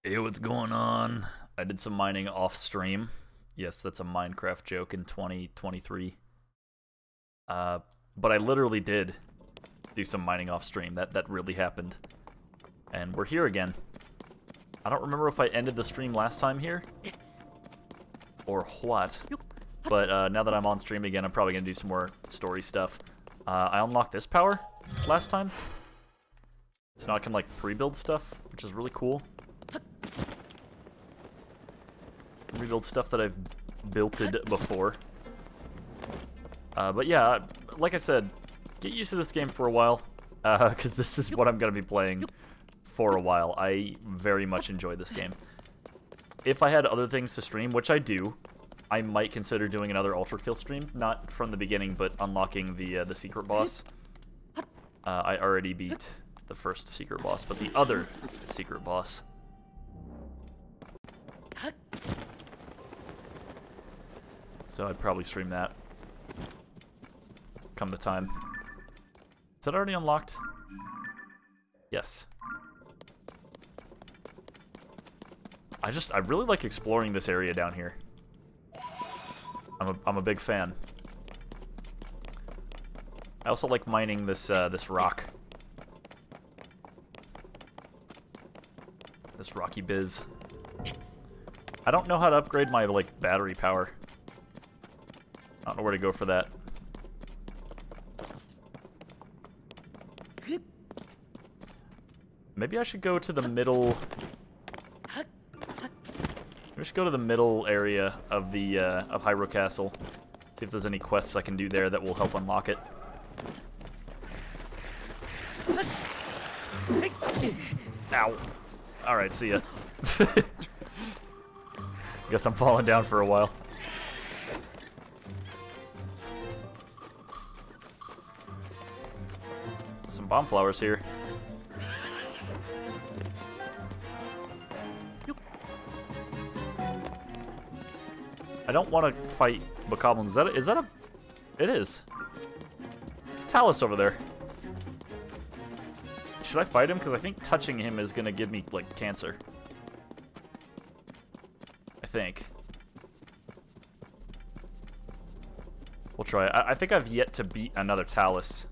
Hey, what's going on? I did some mining off stream. Yes, that's a Minecraft joke in 2023. But I literally did do some mining off stream. That really happened. And we're here again. I don't remember if I ended the stream last time here or what. But now that I'm on stream again, I'm probably gonna do some more story stuff. I unlocked this power last time, so now I can like pre-build stuff, which is really cool. Rebuild stuff that I've builted before. But yeah, like I said, get used to this game for a while, because this is what I'm going to be playing for a while. I very much enjoy this game. If I had other things to stream, which I do, I might consider doing another Ultra Kill stream. Not from the beginning, but unlocking the secret boss. I already beat the first secret boss, but the other secret boss. So I'd probably stream that come the time. Is that already unlocked? Yes. I really like exploring this area down here. I'm a big fan. I also like mining this this rock. This rocky biz. I don't know how to upgrade my like battery power. I don't know where to go for that. Maybe I should go to the middle. Maybe I should go to the middle area of the of Hyrule Castle. See if there's any quests I can do there that will help unlock it. Ow! All right, see ya. Guess I'm falling down for a while. Some bomb flowers here. I don't want to fight bokoblins. Is that a? It is. It's Talus over there. Should I fight him? Because I think touching him is gonna give me like cancer. I think. We'll try. I think I've yet to beat another Talus.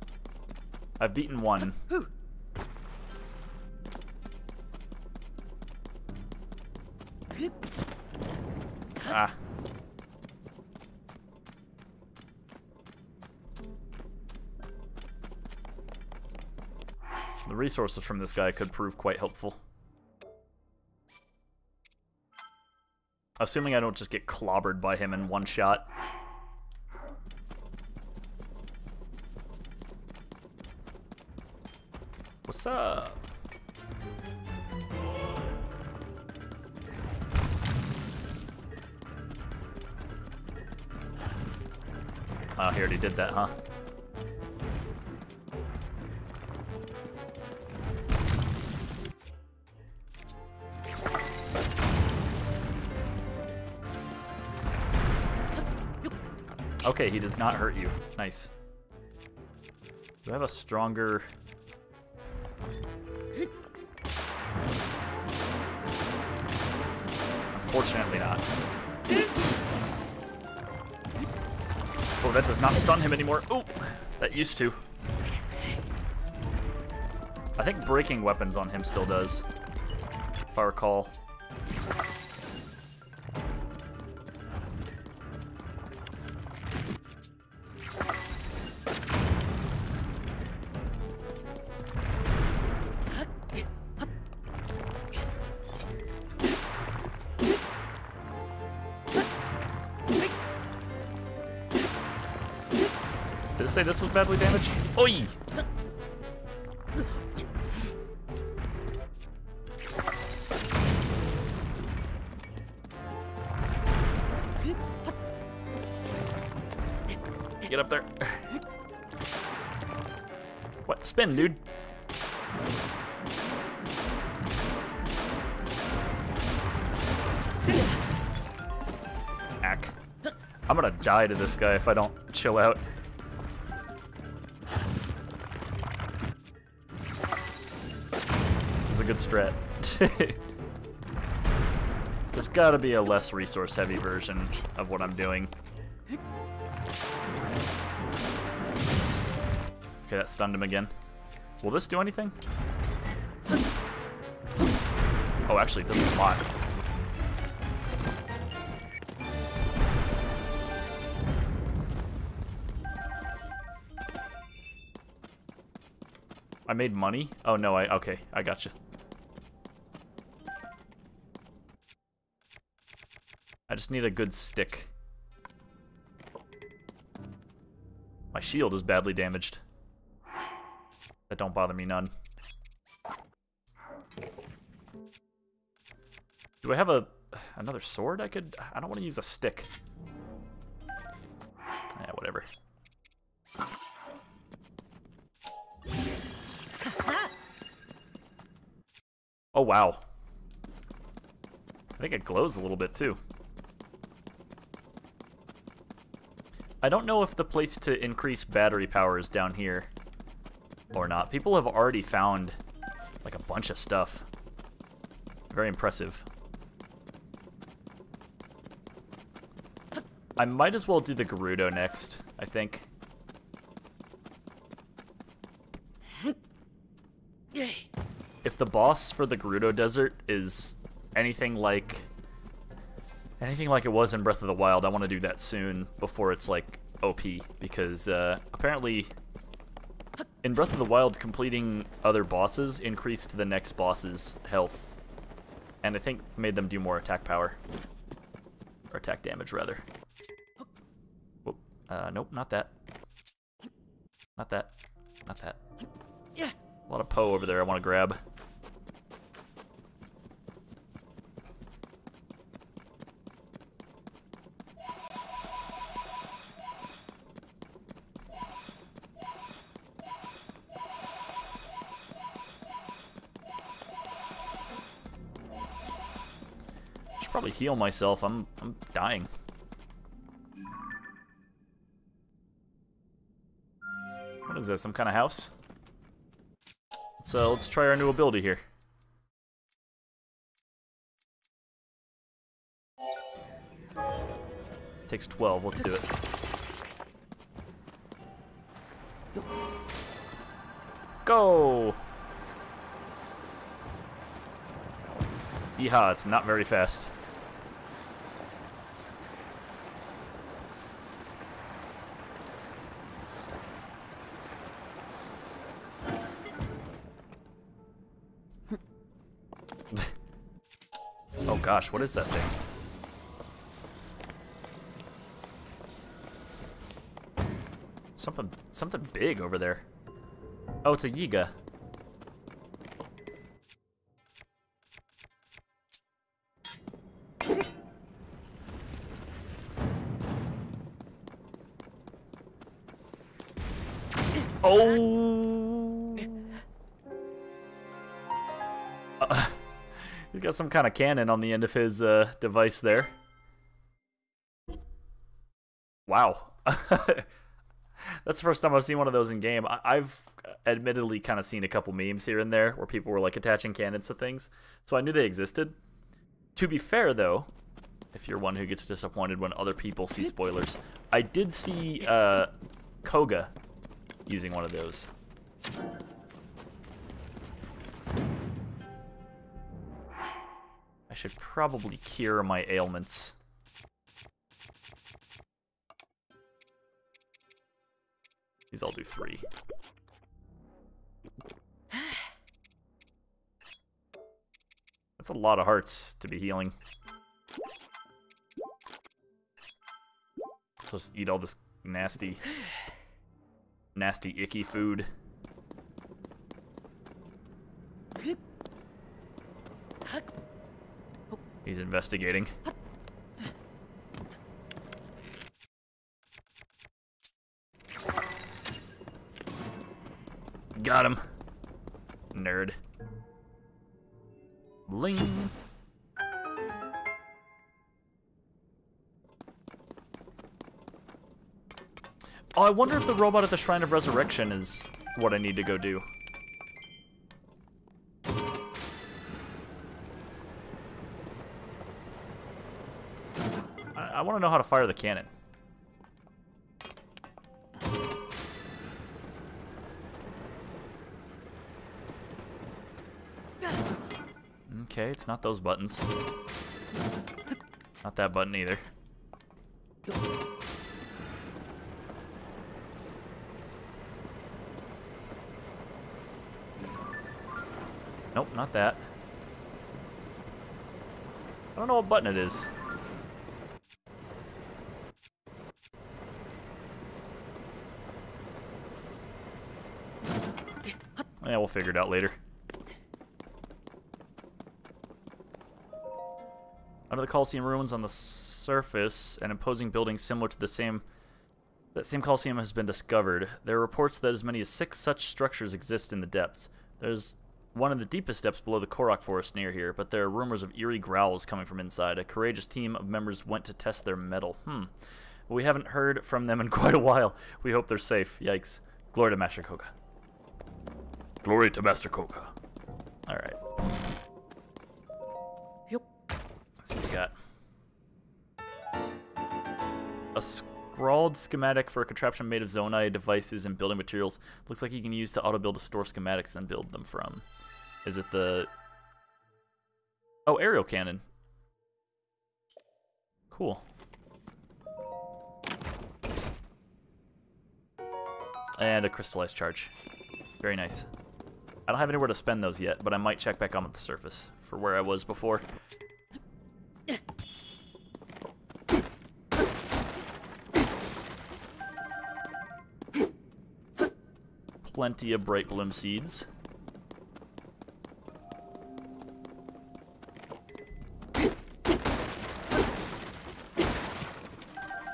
I've beaten one. Ah. The resources from this guy could prove quite helpful. Assuming I don't just get clobbered by him in one shot. What's up? Oh, he already did that, huh? Okay, he does not hurt you. Nice. Do I have a stronger... Unfortunately not. Oh, that does not stun him anymore. Oh, that used to. I think breaking weapons on him still does, if I recall. Did it say this was badly damaged? Oi! Get up there. What? Spin, dude. Ack. I'm gonna die to this guy if I don't chill out. This is a good strat. There's gotta be a less resource-heavy version of what I'm doing. Okay, that stunned him again. Will this do anything? Oh, actually, it does a lot. I made money? Oh, no, okay, I gotcha. I just need a good stick. My shield is badly damaged. That don't bother me none. Do I have another sword I could... I don't want to use a stick. Yeah, whatever. Oh, wow. I think it glows a little bit, too. I don't know if the place to increase battery power is down here or not. People have already found, like, a bunch of stuff. Very impressive. I might as well do the Gerudo next, I think. If the boss for the Gerudo Desert is anything like it was in Breath of the Wild, I want to do that soon before it's like OP, because apparently in Breath of the Wild completing other bosses increased the next boss's health, and I think made them do more attack power, or attack damage rather. Whoop. Nope, not that. Not that. Not that. A lot of Poe over there I want to grab. Should probably heal myself. I'm dying. What is this? Some kind of house? So let's try our new ability here. Takes 12. Let's do it. Go! Yeehaw, it's not very fast. Oh gosh, what is that thing? Something big over there. Oh, it's a Yiga. Oh! He's got some kind of cannon on the end of his device there. Wow. That's the first time I've seen one of those in game. I've admittedly kind of seen a couple memes here and there where people were like attaching cannons to things, so I knew they existed. To be fair, though, if you're one who gets disappointed when other people see spoilers, I did see Koga using one of those. I should probably cure my ailments. These all do 3. That's a lot of hearts to be healing. So just eat all this nasty, icky food. He's investigating. Got him. Nerd. Bling. Oh, I wonder if the robot at the Shrine of Resurrection is what I need to go do. I want to know how to fire the cannon. Okay, it's not those buttons. Not that button either. Nope, not that. I don't know what button it is. Yeah, we'll figure it out later. Under the Colosseum ruins on the surface, an imposing building similar to that same Colosseum has been discovered. There are reports that as many as 6 such structures exist in the depths. There's one in the deepest depths below the Korok forest near here, but there are rumors of eerie growls coming from inside. A courageous team of members went to test their mettle. We haven't heard from them in quite a while. We hope they're safe. Yikes. Glory to Master Koga. Glory to Master Koga. Alright. Let's see what we got. A scrawled schematic for a contraption made of Zonai devices and building materials. Looks like you can use to auto-build to store schematics and build them from. Is it the... Oh, aerial cannon. Cool. And a crystallized charge. Very nice. I don't have anywhere to spend those yet, but I might check back on at the surface for where I was before. Plenty of bright bloom seeds.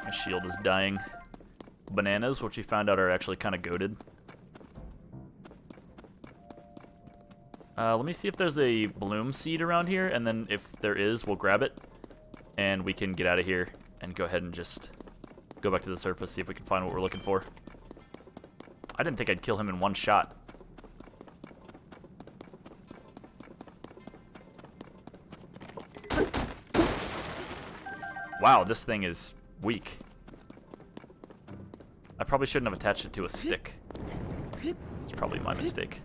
My shield is dying. Bananas, which we found out are actually kind of goated. Let me see if there's a bloom seed around here, and then if there is, we'll grab it, and we can get out of here and go ahead and just go back to the surface, see if we can find what we're looking for. I didn't think I'd kill him in one shot. Wow, this thing is weak. I probably shouldn't have attached it to a stick. It's probably my mistake.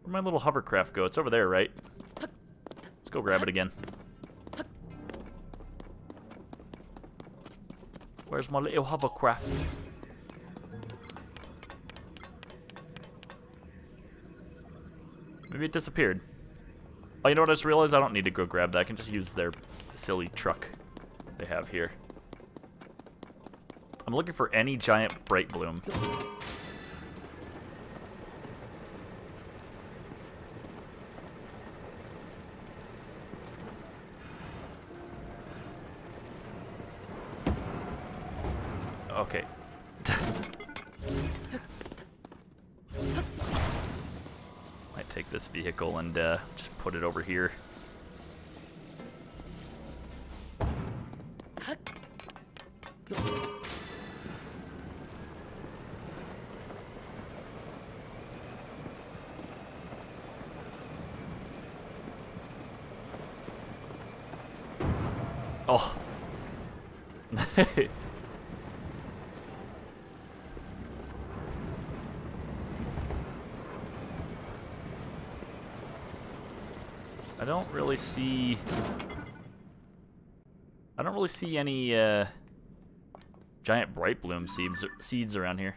Where'd my little hovercraft go? It's over there, right? Let's go grab it again. Where's my little hovercraft? Maybe it disappeared. Oh, you know what I just realized? I don't need to go grab that. I can just use their silly truck they have here. I'm looking for any giant bright bloom. Okay. Might take this vehicle and just put it over here. Oh. I don't really see any giant bright bloom seeds around here.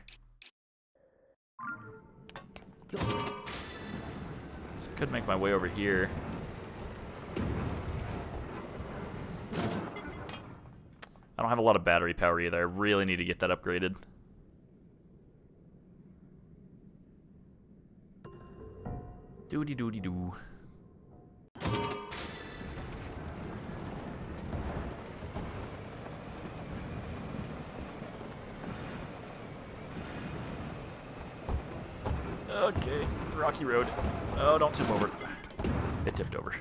So I could make my way over here. I don't have a lot of battery power either. I really need to get that upgraded. Doody doody doo. Okay, rocky road. Oh, don't tip over. It tipped over.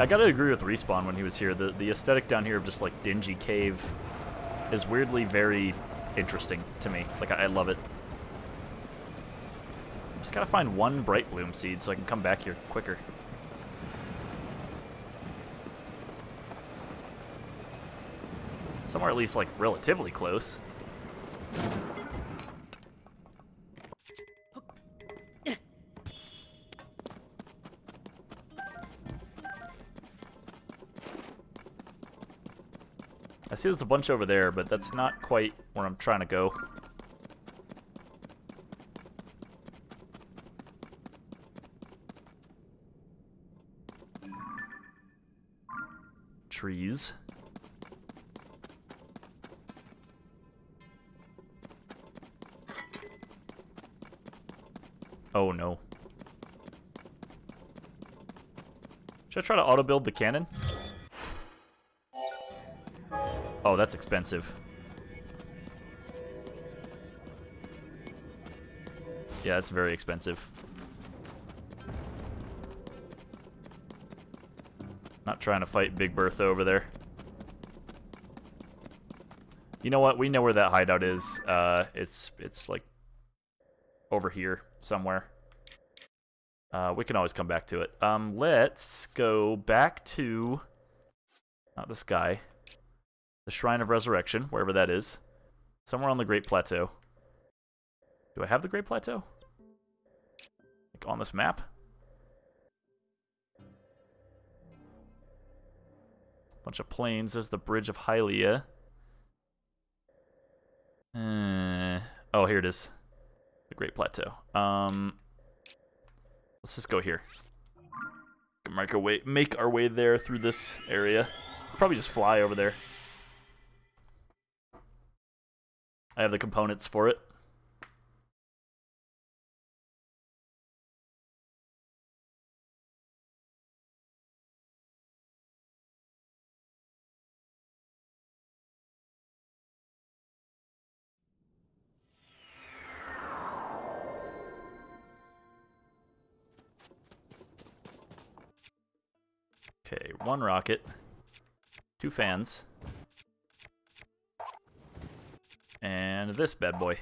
I gotta agree with Respawn when he was here. The aesthetic down here of just, like, dingy cave is weirdly very interesting to me. Like, I love it. Just gotta find one bright bloom seed so I can come back here quicker. Somewhere at least, like, relatively close. I see there's a bunch over there, but that's not quite where I'm trying to go. Trees. Oh no. Should I try to auto-build the cannon? Oh, that's expensive. Yeah, that's very expensive. Not trying to fight Big Bertha over there. You know what? We know where that hideout is. It's like over here somewhere. We can always come back to it. Let's go back to not this guy. The Shrine of Resurrection, wherever that is. Somewhere on the Great Plateau. Do I have the Great Plateau? Like on this map? Bunch of plains. There's the Bridge of Hylia. Oh, here it is. The Great Plateau. Let's just go here. Make our way there through this area. Probably just fly over there. I have the components for it. Okay, 1 rocket, 2 fans, and this bad boy.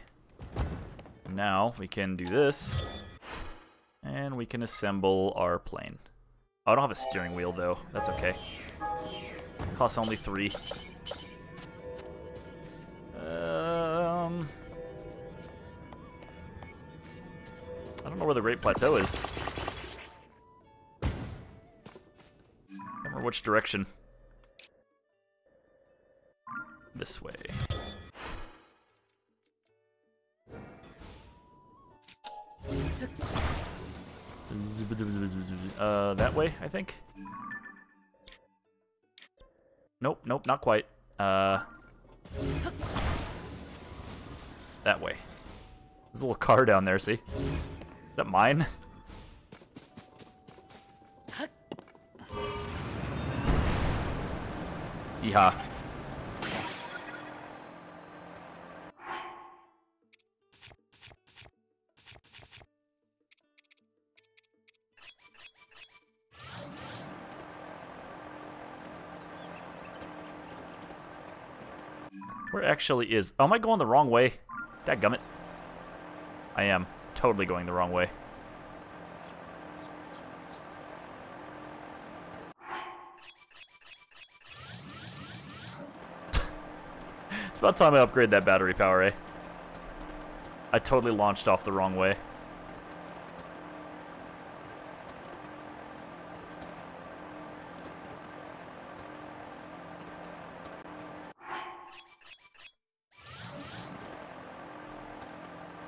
Now we can do this, and we can assemble our plane. Oh, I don't have a steering wheel though. That's okay. Costs only 3. I don't know where the Great Plateau is. Or which direction? This way. That way, I think. Nope, nope, not quite. That way. There's a little car down there, see? Is that mine? Yeehaw. Where actually is... Oh, am I going the wrong way? Dadgummit. I am totally going the wrong way. It's about time I upgrade that battery power, eh? I totally launched off the wrong way.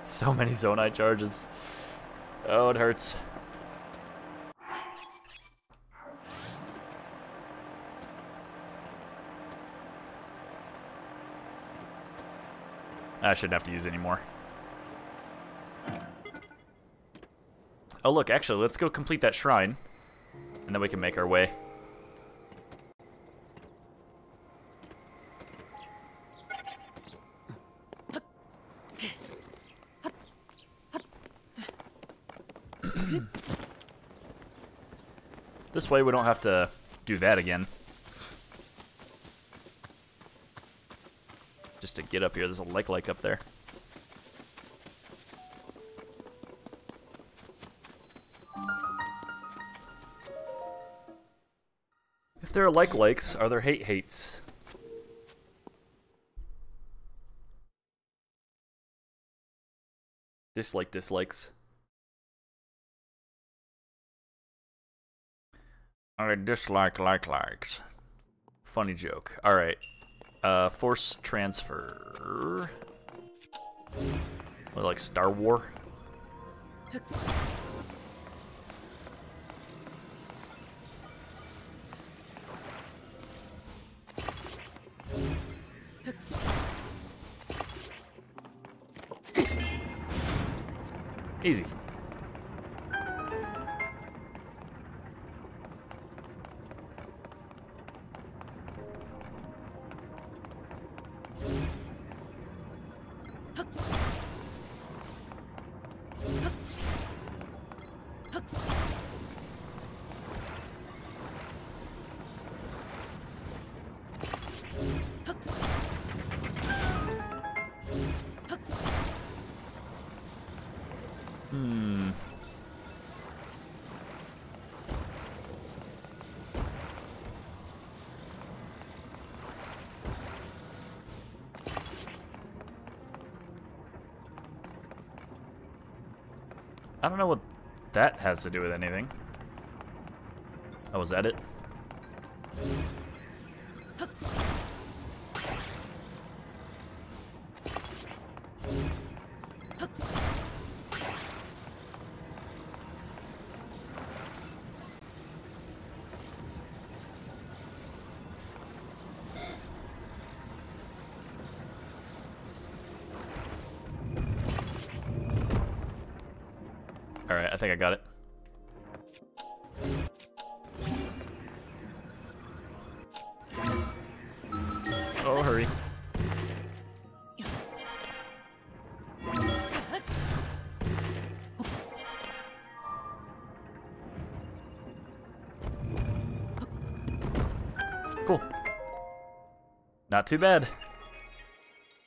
So many Zonite charges. Oh, it hurts. I shouldn't have to use any more. Oh, look, actually, let's go complete that shrine, and then we can make our way. This way we don't have to do that again. Just to get up here, there's a like up there. If there are likes, are there hates? Dislikes. I dislike likes. Funny joke. Alright. Force transfer. What, like Star War? Easy. I don't know what that has to do with anything. Oh, was that it? Alright, I think I got it. Oh, hurry. Cool. Not too bad.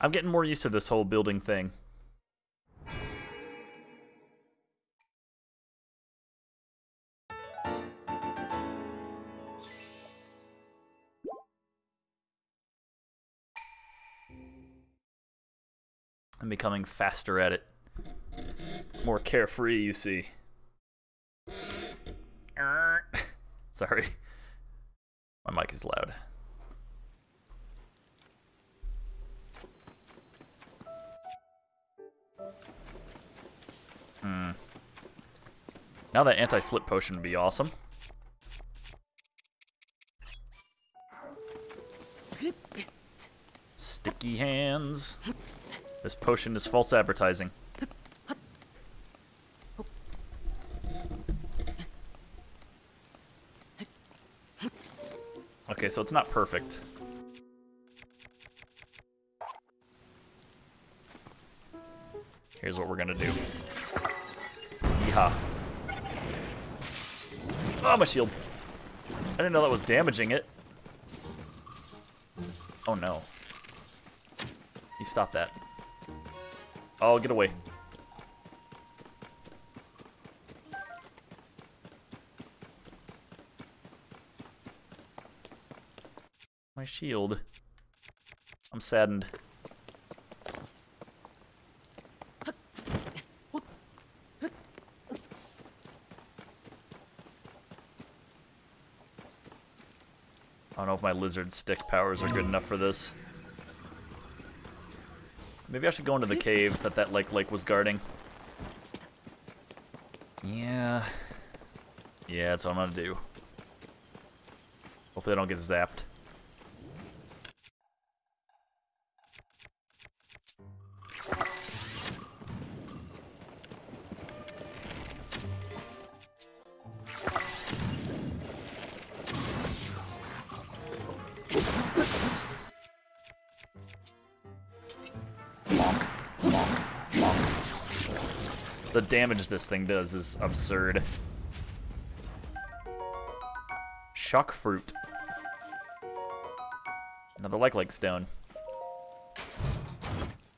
I'm getting more used to this whole building thing. I'm becoming faster at it. More carefree, you see. Sorry. My mic is loud. Now that anti-slip potion would be awesome. Sticky hands. This potion is false advertising. Okay, so it's not perfect. Here's what we're gonna do. Yeehaw. Oh, my shield. I didn't know that was damaging it. Oh no. You stop that. Oh, get away. My shield. I'm saddened. I don't know if my lizard stick powers are good enough for this. Maybe I should go into the cave that lake was guarding. Yeah. Yeah, that's what I'm gonna do. Hopefully I don't get zapped. The damage this thing does is absurd. Chalk fruit. Another like stone.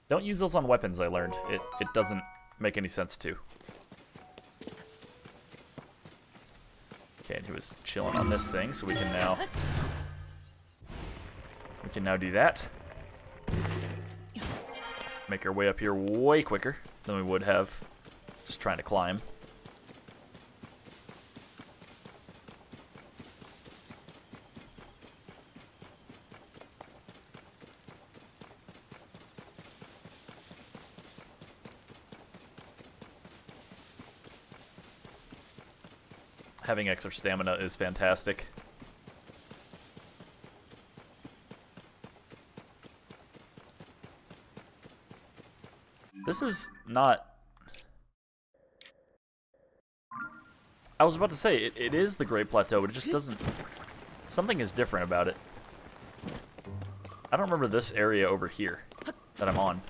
Don't use those on weapons, I learned. It doesn't make any sense to. Okay, and he was chilling on this thing, so we can now do that. Make our way up here way quicker than we would have just trying to climb. Having extra stamina is fantastic. This is not... I was about to say, it is the Great Plateau, but it just doesn't... Something is different about it. I don't remember this area over here that I'm on.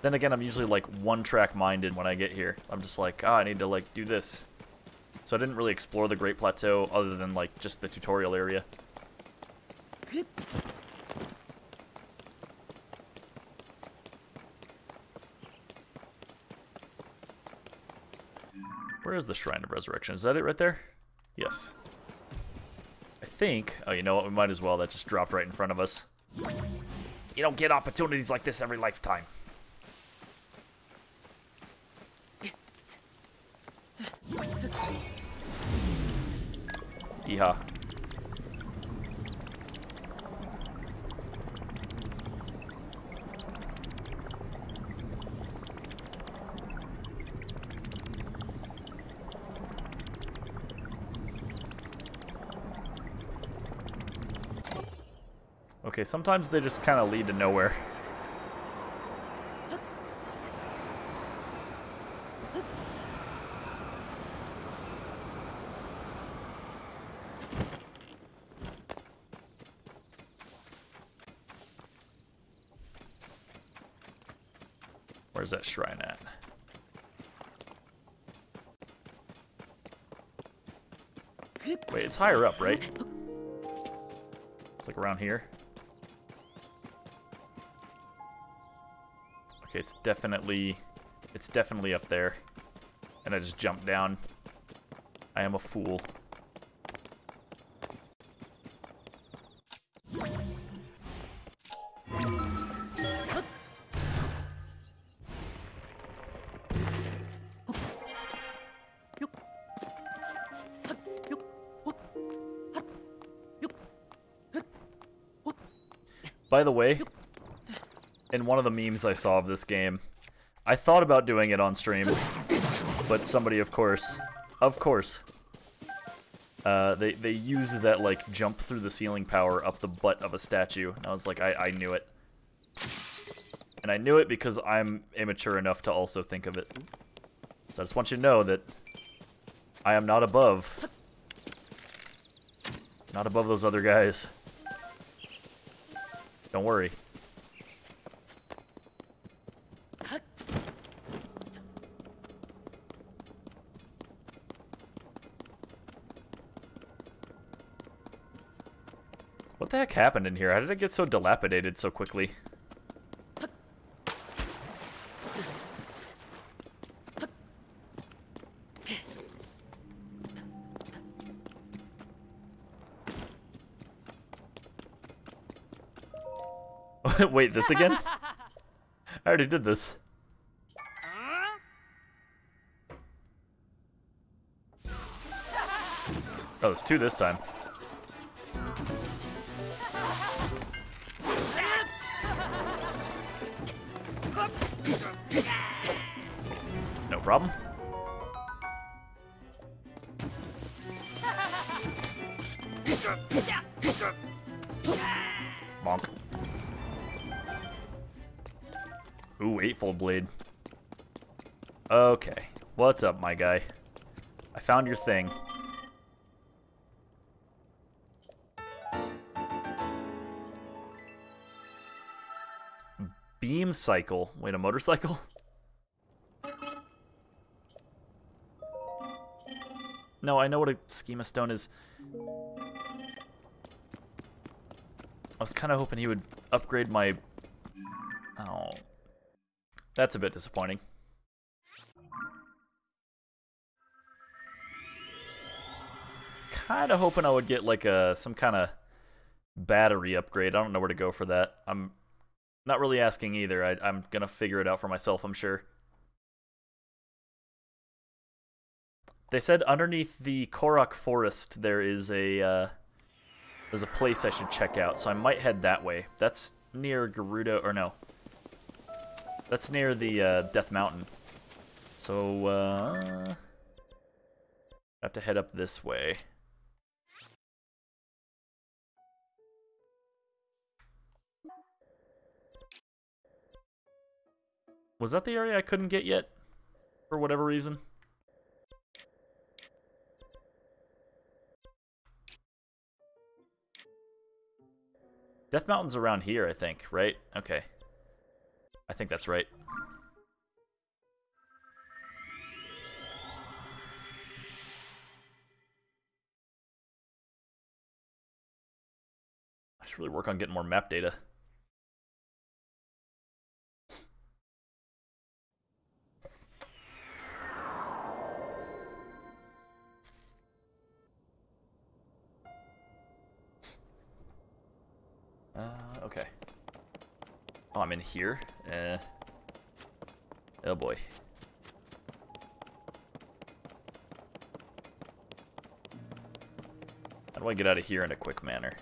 Then again, I'm usually like one-track minded when I get here. I'm just like, I need to like do this. So I didn't really explore the Great Plateau other than like just the tutorial area. Where is the Shrine of Resurrection? Is that it right there? Yes. I think... Oh, you know what? We might as well. That just dropped right in front of us. You don't get opportunities like this every lifetime. Yeehaw. Okay, sometimes they just kind of lead to nowhere. Where's that shrine at? Wait, it's higher up, right? It's like around here. Okay, it's definitely up there. And I just jumped down. I am a fool. By the way, in one of the memes I saw of this game, I thought about doing it on stream, but somebody, of course, they use that, like, jump through the ceiling power up the butt of a statue, and I was like, I knew it. And I knew it because I'm immature enough to also think of it. So I just want you to know that I am not above those other guys. Don't worry. What the heck happened in here? How did it get so dilapidated so quickly? Wait, this again? I already did this. Oh, there's two this time. No problem. Bonk. Ooh, eightfold blade. Okay. What's up, my guy? I found your thing. Beam cycle. Wait, a motorcycle? No, I know what a schema stone is. I was kind of hoping he would upgrade my... Oh. That's a bit disappointing. I was kind of hoping I would get like some kind of battery upgrade. I don't know where to go for that. I'm not really asking either. I'm going to figure it out for myself, I'm sure. They said underneath the Korok Forest there is there's a place I should check out, so I might head that way. That's near Gerudo, or no. That's near the Death Mountain. So, I have to head up this way. Was that the area I couldn't get yet? For whatever reason? Death Mountain's around here, I think, right? Okay. I think that's right. I should really work on getting more map data. Okay. Oh, I'm in here? Oh boy. How do I get out of here in a quick manner?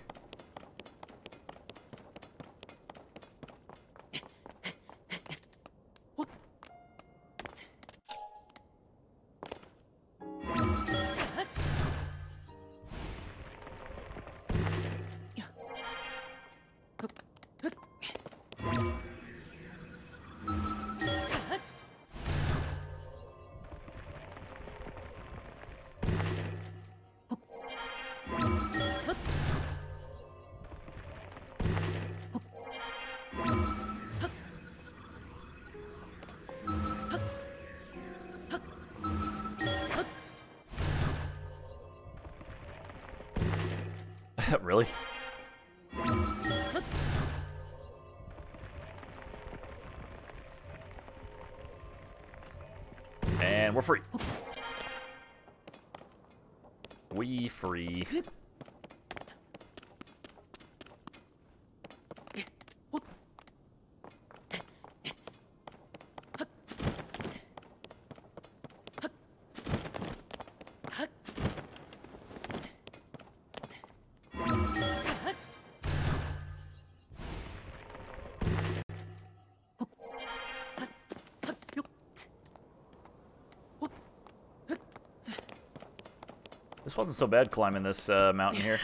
Really? And we're free. We free. This wasn't so bad climbing this mountain here.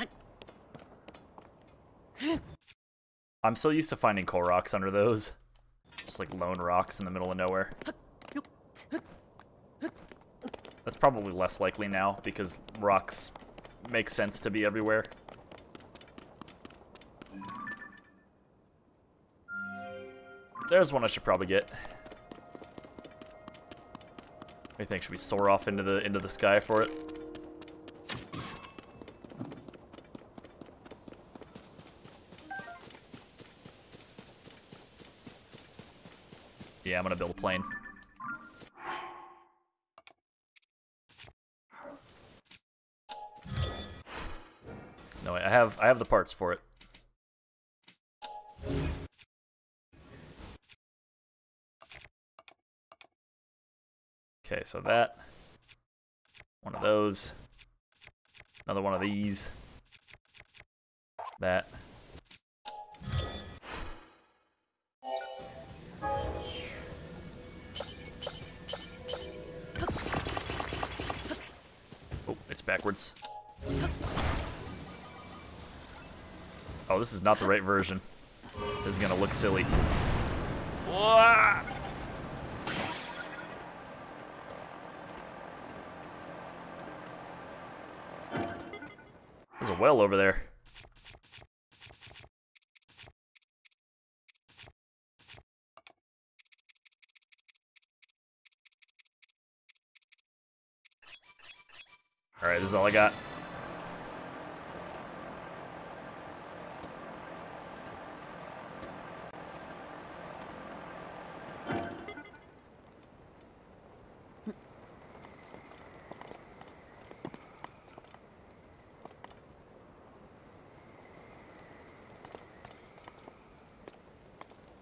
I'm so used to finding Koroks under those. Just like lone rocks in the middle of nowhere. That's probably less likely now because rocks make sense to be everywhere. There's one I should probably get. What do you think? Should we soar off into the sky for it? Yeah, I'm gonna build a plane. No, I have the parts for it. Okay, so that. One of those. Another one of these. That. Oh, it's backwards. Oh, this is not the right version. This is gonna look silly. Whoa! There's a well over there. Alright, this is all I got.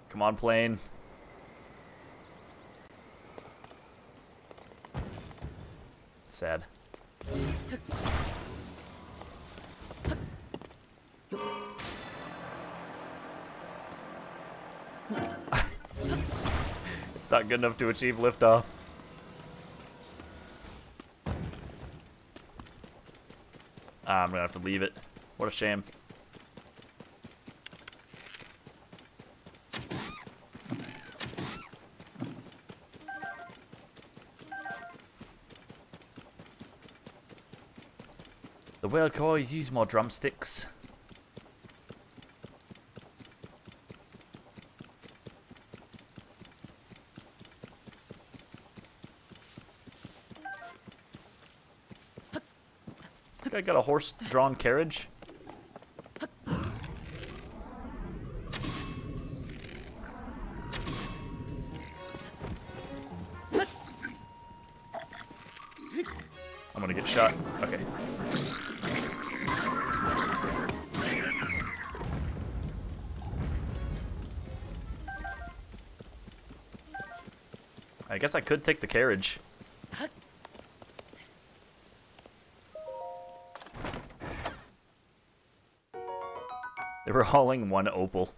Come on, plane. Sad. It's not good enough to achieve liftoff. I'm gonna have to leave it. What a shame. The world could always use more drumsticks. This guy got a horse-drawn carriage? I'm gonna get shot. Okay. I guess I could take the carriage. They were hauling one opal.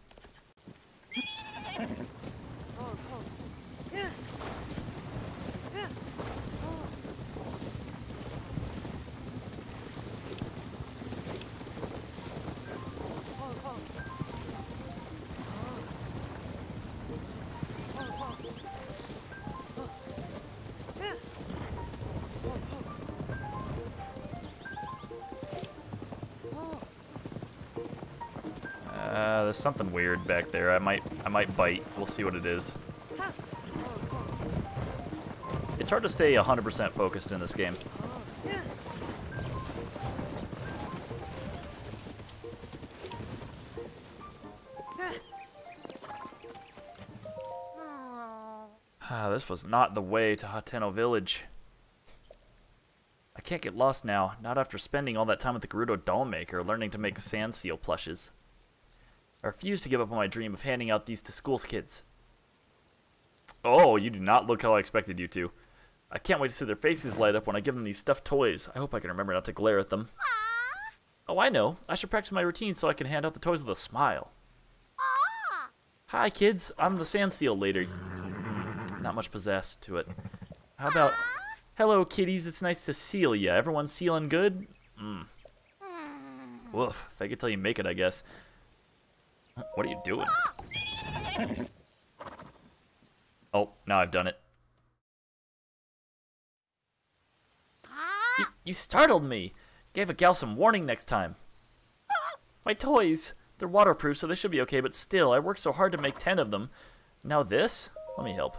There's something weird back there. I might bite. We'll see what it is. It's hard to stay 100% focused in this game. This was not the way to Hateno Village. I can't get lost now, not after spending all that time with the Gerudo Dollmaker learning to make sand seal plushes. I refuse to give up on my dream of handing out these to school's kids. Oh, you do not look how I expected you to. I can't wait to see their faces light up when I give them these stuffed toys. I hope I can remember not to glare at them. Oh, I know. I should practice my routine so I can hand out the toys with a smile. Hi, kids. I'm the sand seal lady. Not much pizzazz to it. How about... Hello, kiddies. It's nice to seal ya. Everyone sealing good? Woof. Fake it till you make it, I guess. What are you doing? Oh, now I've done it. You startled me. Gave a gal some warning next time. My toys. They're waterproof, so they should be okay, but still, I worked so hard to make 10 of them. Now this? Let me help.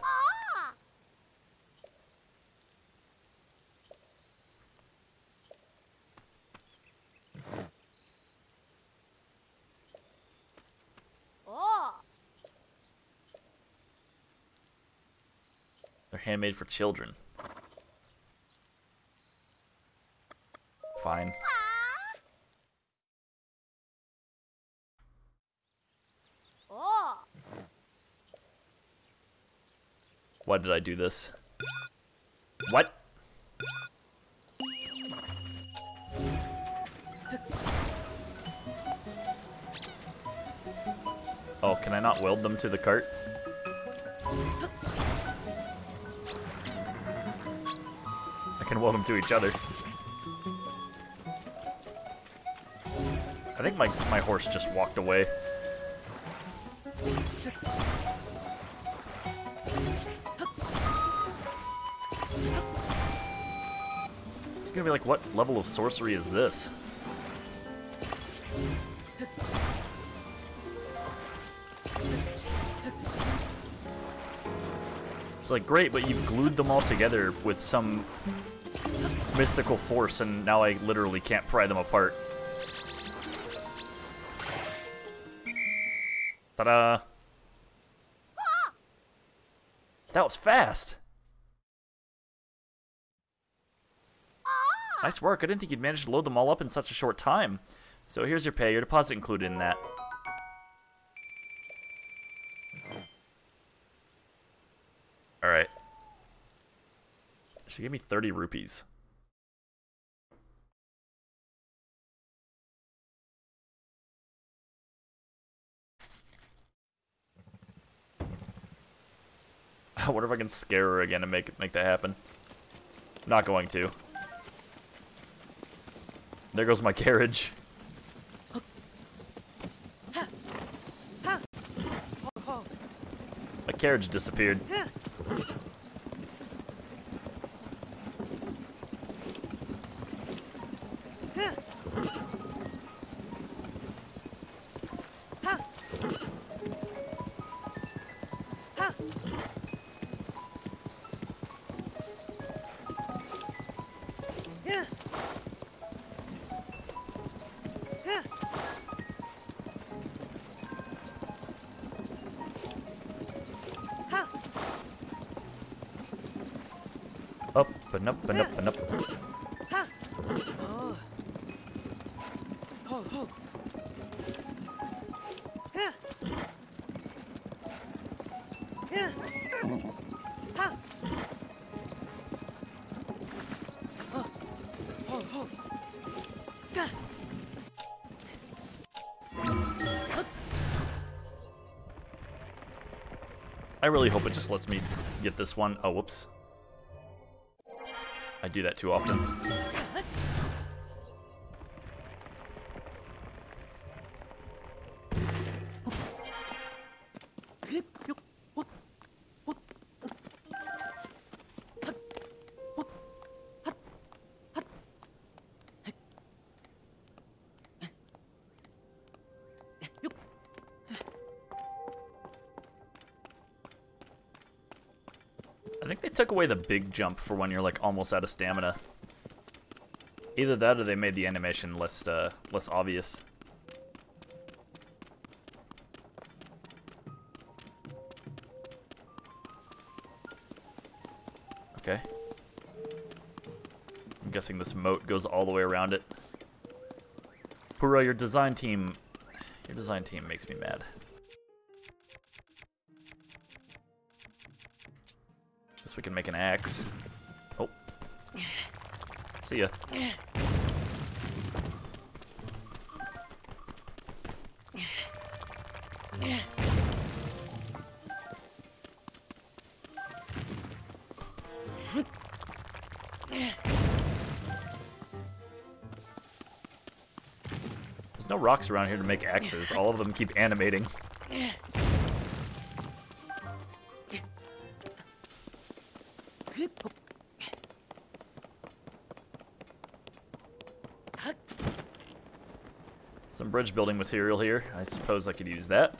They're handmade for children. Fine. Why did I do this? What? Oh, can I not weld them to the cart? I can weld them to each other. I think my horse just walked away. It's gonna be like, what level of sorcery is this? It's like, great, but you've glued them all together with some mystical force, and now I literally can't pry them apart. Ta-da! That was fast! Nice work. I didn't think you'd manage to load them all up in such a short time. So here's your pay. Your deposit included in that. Alright. She gave me 30 rupees. I wonder if I can scare her again and make that happen. Not going to. There goes my carriage. My carriage disappeared. Up and up and up and up. I really hope it just lets me get this one. Oh, whoops. I do that too often. I think they took away the big jump for when you're like almost out of stamina. Either that or they made the animation less obvious. Okay. I'm guessing this moat goes all the way around it. Puro, your design team makes me mad. Guess we can make an axe. Oh. See ya. There's no rocks around here to make axes. All of them keep animating. Some bridge building material here. I suppose I could use that.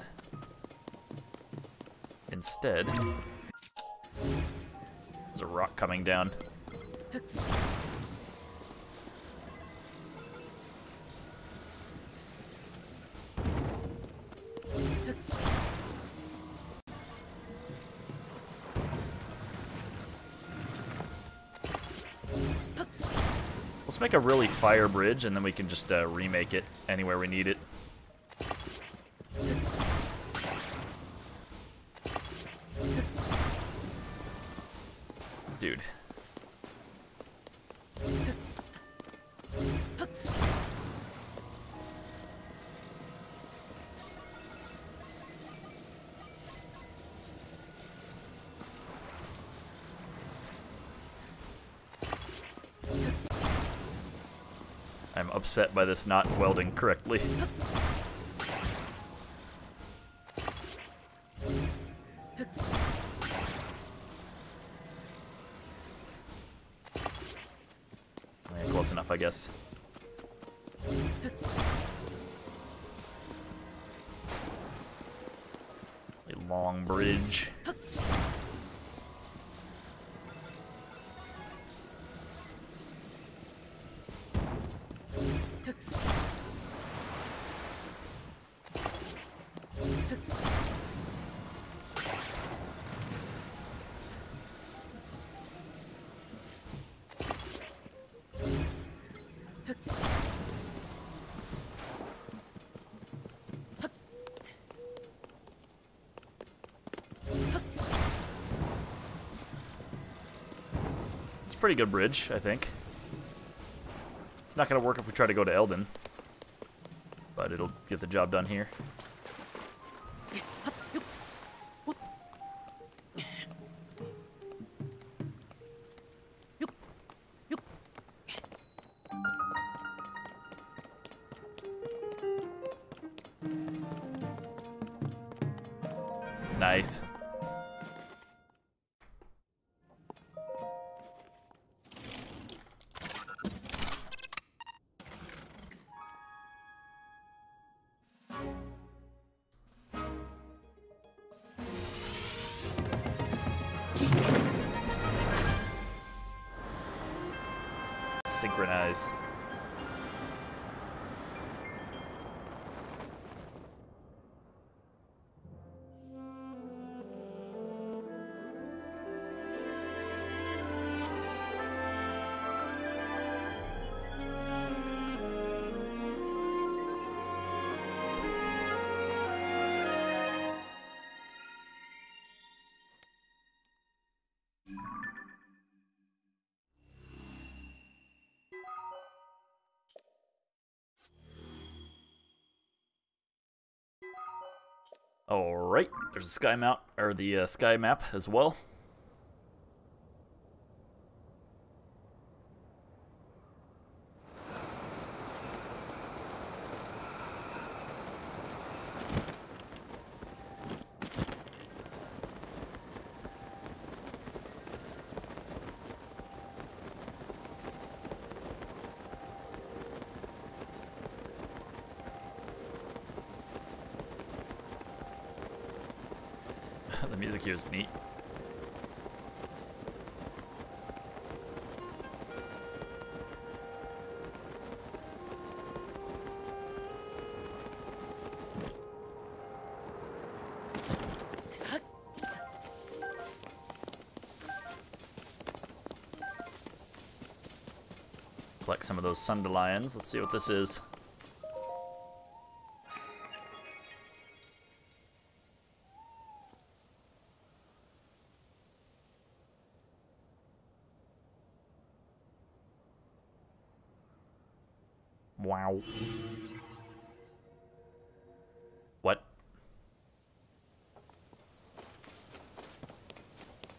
Instead, there's a rock coming down. Let's make a really fire bridge, and then we can just remake it anywhere we need it. Dude. I'm upset by this not welding correctly. Yeah, close enough, I guess. A long bridge. pretty good bridge, I think. It's not going to work if we try to go to Eldin, but it'll get the job done here. Nice. Synchronize. All right, there's a sky mount or the sky map as well. The music here is neat. Collect some of those Sundelions. Let's see what this is. Wow. What?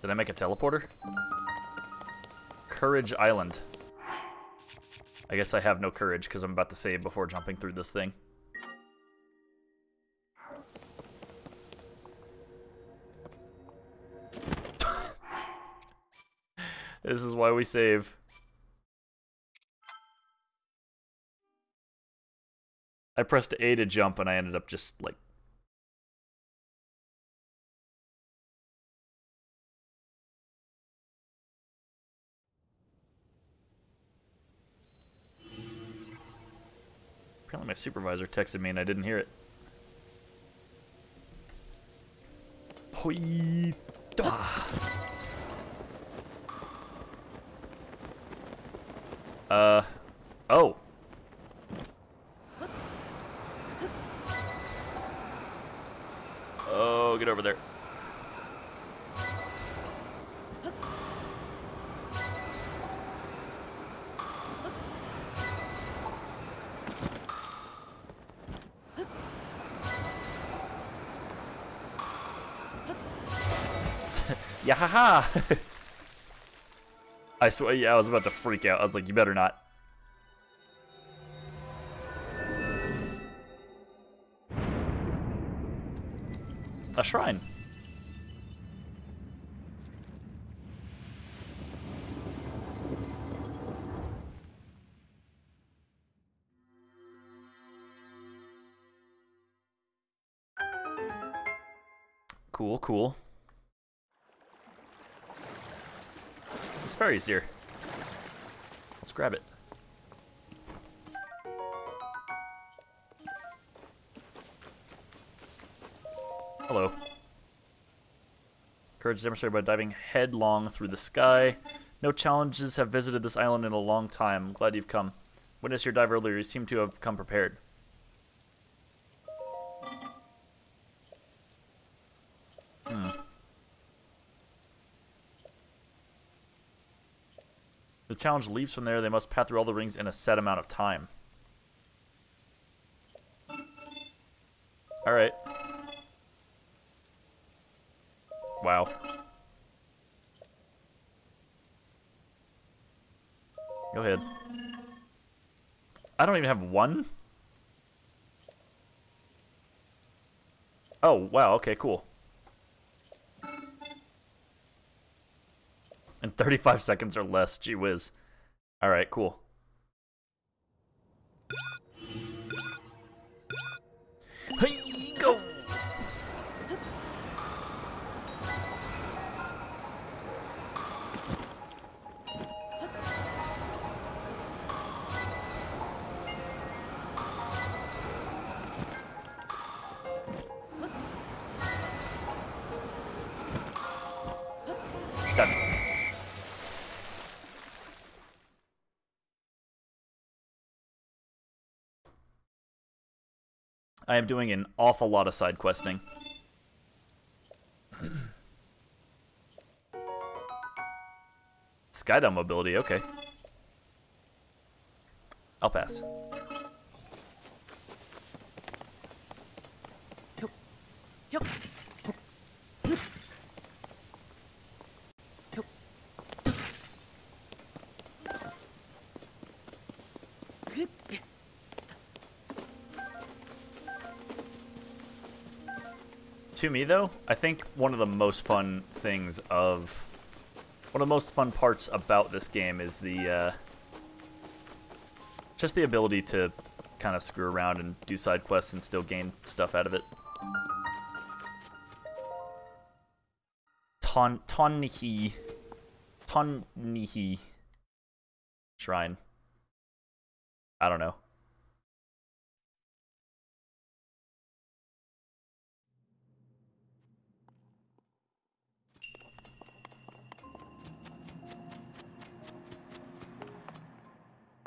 Did I make a teleporter? Courage Island. I guess I have no courage because I'm about to save before jumping through this thing. This is why we save. I pressed A to jump and I ended up just like... Apparently my supervisor texted me and I didn't hear it. Hoi! Oh. Oh, get over there. Yahaha! I swear, yeah, I was about to freak out. I was like, you better not. A shrine. Cool, cool. This ferry's here. Let's grab it. Hello. Courage demonstrated by diving headlong through the sky. No challenges have visited this island in a long time. Glad you've come. Witness your dive earlier. You seem to have come prepared. The challenge leaps from there. They must pass through all the rings in a set amount of time. Alright. Wow. Go ahead. I don't even have one? Oh, wow, okay, cool. In 35 seconds or less, gee whiz. Alright, cool. Hey, go! Done. I am doing an awful lot of side questing. Skydown mobility, okay. I'll pass. To me, though, I think one of the most fun parts about this game is the, just the ability to kind of screw around and do side quests and still gain stuff out of it. Tonnihi Shrine. I don't know.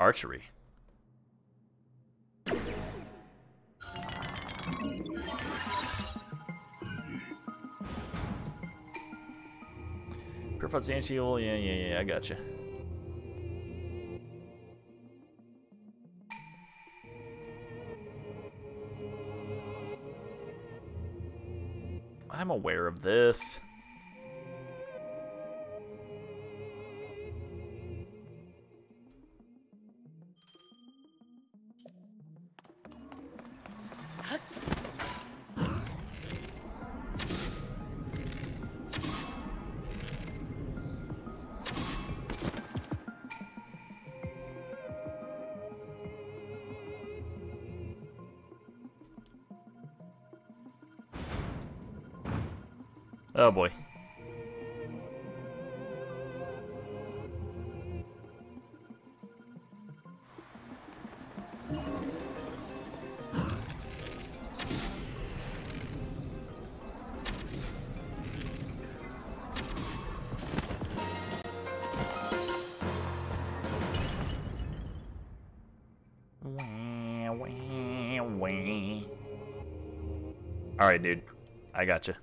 Archery. Purified sand shield, yeah, I gotcha. I'm aware of this. Oh boy. All right, dude. I gotcha.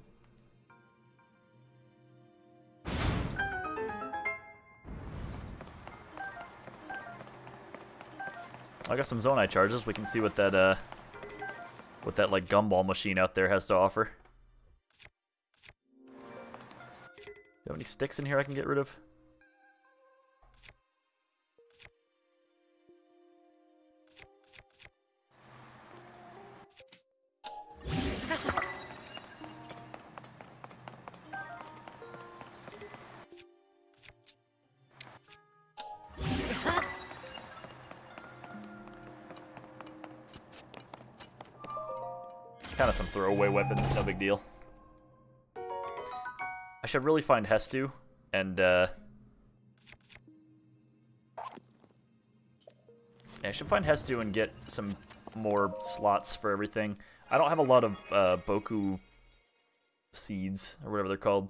I got some Zonai charges. We can see what that like gumball machine out there has to offer. Do you have any sticks in here I can get rid of? Kind of some throwaway weapons, no big deal. I should really find Hestu and yeah, I should find Hestu and get some more slots for everything. I don't have a lot of Boku seeds or whatever they're called.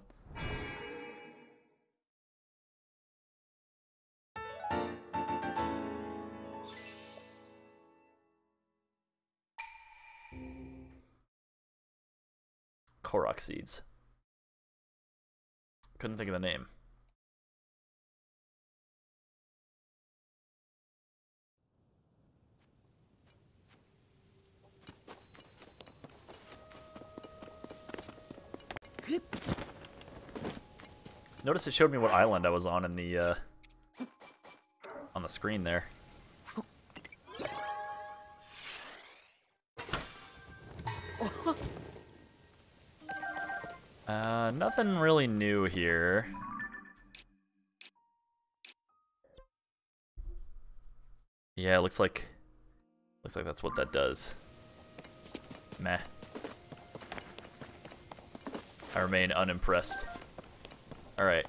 Korok seeds. Couldn't think of the name. Notice it showed me what island I was on the screen there. Nothing really new here. Yeah, looks like that's what that does. Meh. I remain unimpressed. Alright.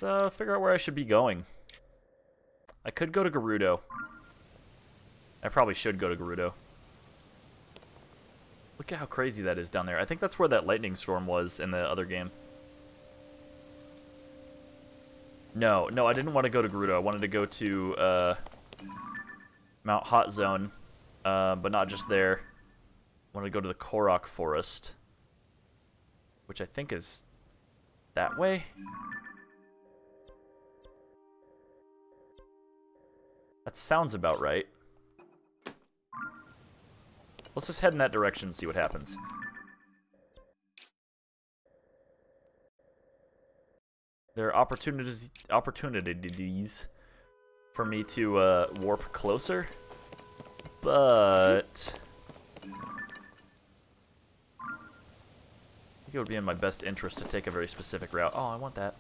Let's figure out where I should be going. I could go to Gerudo. I probably should go to Gerudo. Look at how crazy that is down there. I think that's where that lightning storm was in the other game. No, I didn't want to go to Gerudo. I wanted to go to Mount Hot Zone, but not just there. I wanted to go to the Korok Forest, which I think is that way. That sounds about right. Let's just head in that direction and see what happens. There are opportunities for me to warp closer, but I think it would be in my best interest to take a very specific route. Oh, I want that.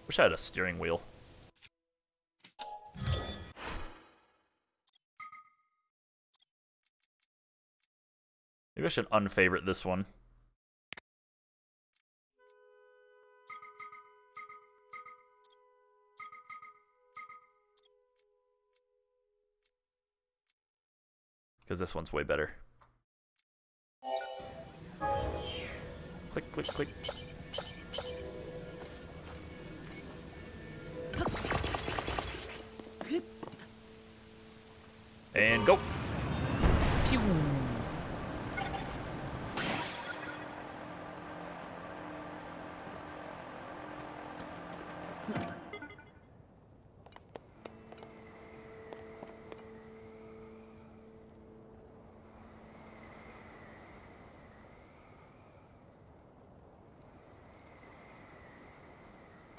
Wish I had a steering wheel. Maybe I should unfavorite this one. Because this one's way better. Click, click, click. And go! Pew!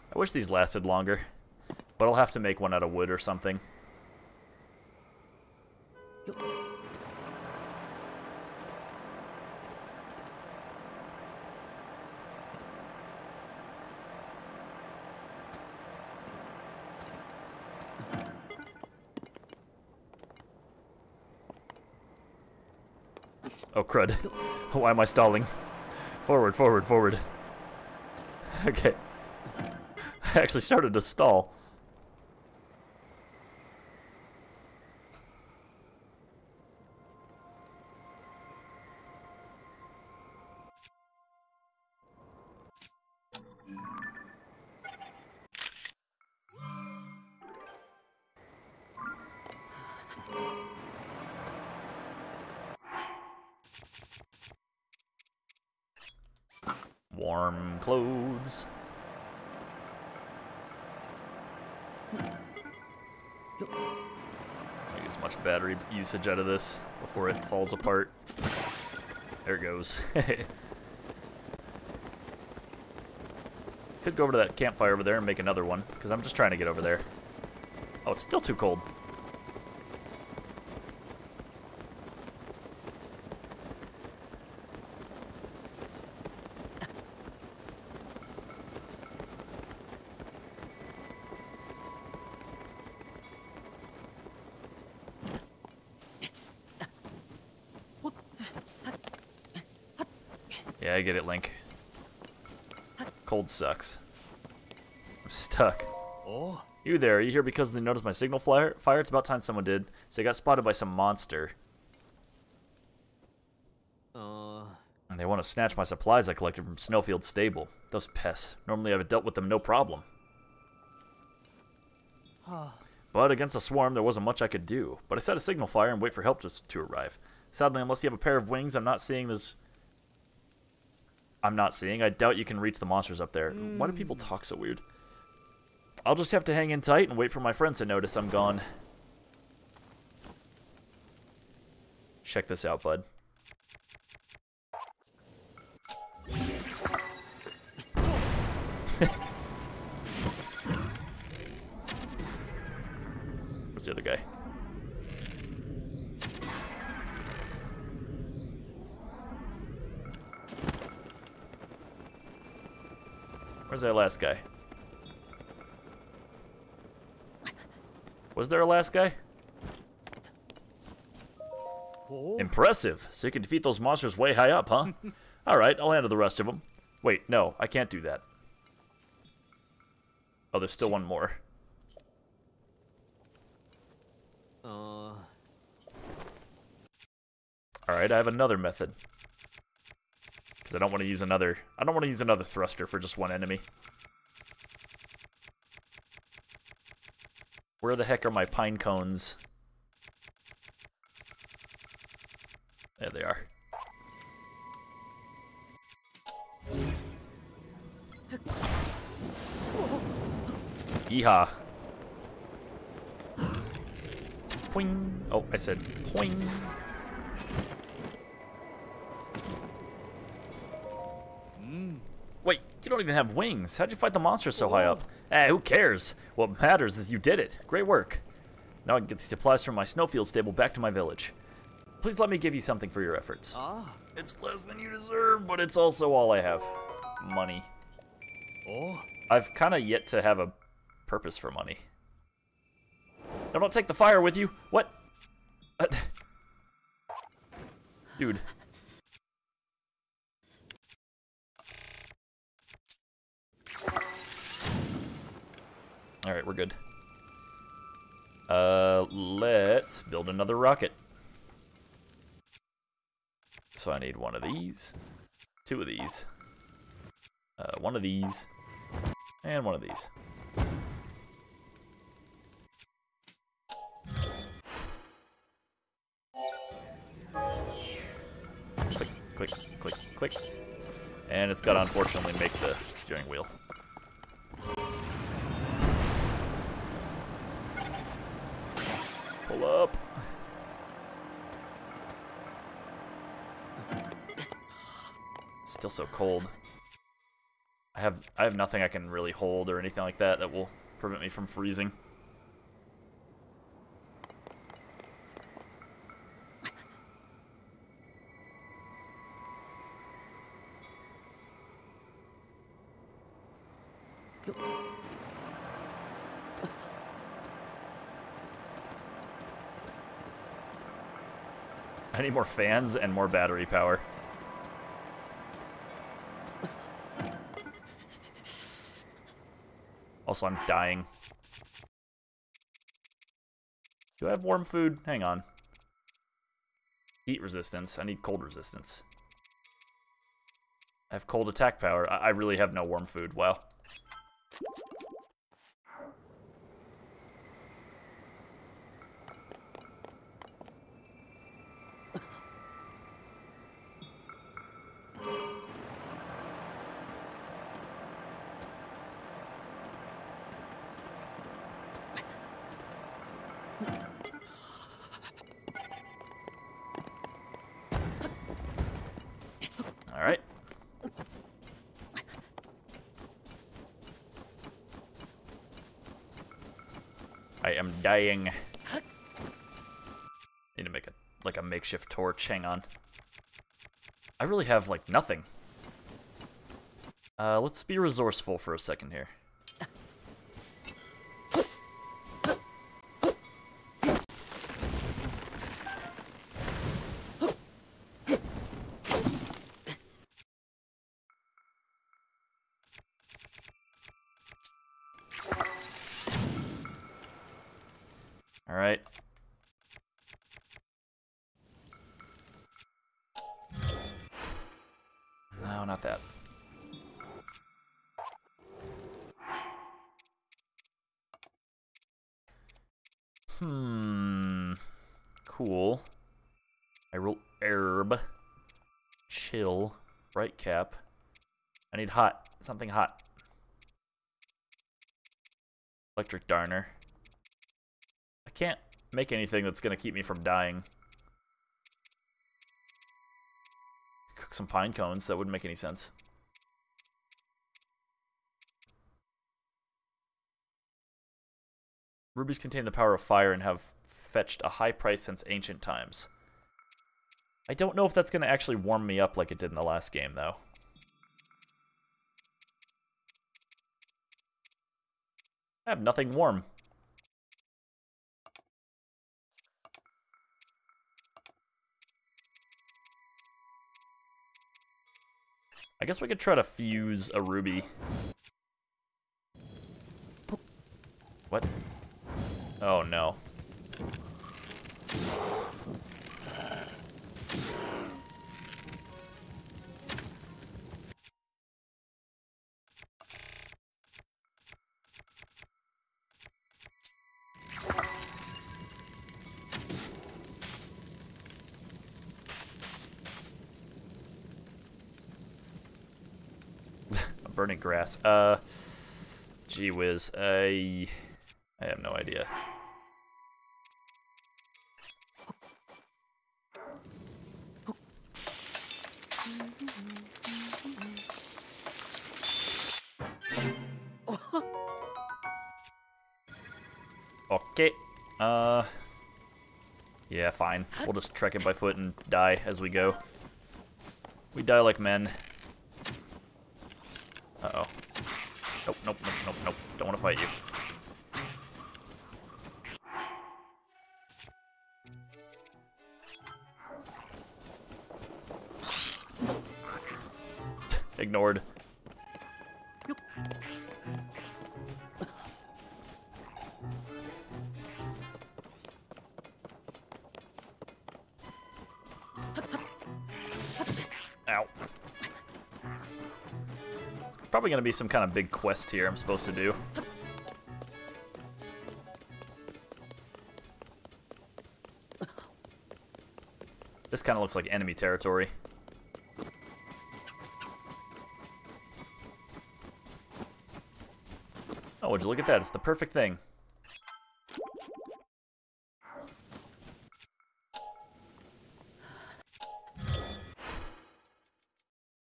I wish these lasted longer, but I'll have to make one out of wood or something. Oh, crud. Why am I stalling? Forward, forward, forward. Okay. I actually started to stall. Warm clothes. Make as much battery usage out of this before it falls apart. There it goes. Could go over to that campfire over there and make another one, because I'm just trying to get over there. Oh, it's still too cold. Yeah, I get it, Link. Cold sucks. I'm stuck. Oh. You there, are you here because they noticed my signal fire? It's about time someone did. So I got spotted by some monster. And they want to snatch my supplies I collected from Snowfield Stable. Those pests. Normally I've dealt with them no problem. But against a swarm, there wasn't much I could do. But I set a signal fire and wait for help to arrive. Sadly, unless you have a pair of wings, I'm not seeing this... I'm not seeing. I doubt you can reach the monsters up there. Why do people talk so weird? I'll just have to hang in tight and wait for my friends to notice I'm gone. Check this out, bud. Where's the other guy? Where's that last guy? Was there a last guy? Oh. Impressive. So you can defeat those monsters way high up, huh? Alright, I'll handle the rest of them. Wait, no, I can't do that. Oh, there's still one more. Alright, I have another method. Because I don't want to use another... I don't want to use another thruster for just one enemy. Where the heck are my pine cones? There they are. Yeehaw. Poing. Oh, I said poing. Wait, you don't even have wings. How'd you fight the monster so high up? Eh, who cares? What matters is you did it. Great work. Now I can get the supplies from my snowfield stable back to my village. Please let me give you something for your efforts. It's less than you deserve, but it's also all I have. Money. I've kind of yet to have a purpose for money. No, don't take the fire with you. What? Dude. Alright, we're good. Let's build another rocket. So I need one of these, two of these, one of these, and one of these. Click, click, click, click. And it's got to unfortunately make the steering wheel. Pull up. Still so cold. I have nothing I can really hold or anything like that that will prevent me from freezing. I need more fans and more battery power. Also, I'm dying. Do I have warm food? Hang on. Heat resistance. I need cold resistance. I have cold attack power. I really have no warm food. Wow. Alright. I am dying. Need to make a makeshift torch. Hang on. I really have like nothing. Let's be resourceful for a second here. Alright. No, not that. Cool. I roll herb. Chill. Bright cap. I need hot. Something hot. Electric darner. I can't make anything that's gonna keep me from dying. Cook some pine cones. That wouldn't make any sense. Rubies contain the power of fire and have fetched a high price since ancient times. I don't know if that's going to actually warm me up like it did in the last game, though. I have nothing warm. I guess we could try to fuse a ruby. What? Oh no. Burning grass. Gee whiz. I have no idea. Okay. Yeah, fine. We'll just trek it by foot and die as we go. We die like men. Uh-oh. Nope, nope, nope, nope, nope. Don't want to fight you. Ignored. Ow. Probably gonna be some kind of big quest here I'm supposed to do. This kind of looks like enemy territory. Oh, would you look at that? It's the perfect thing.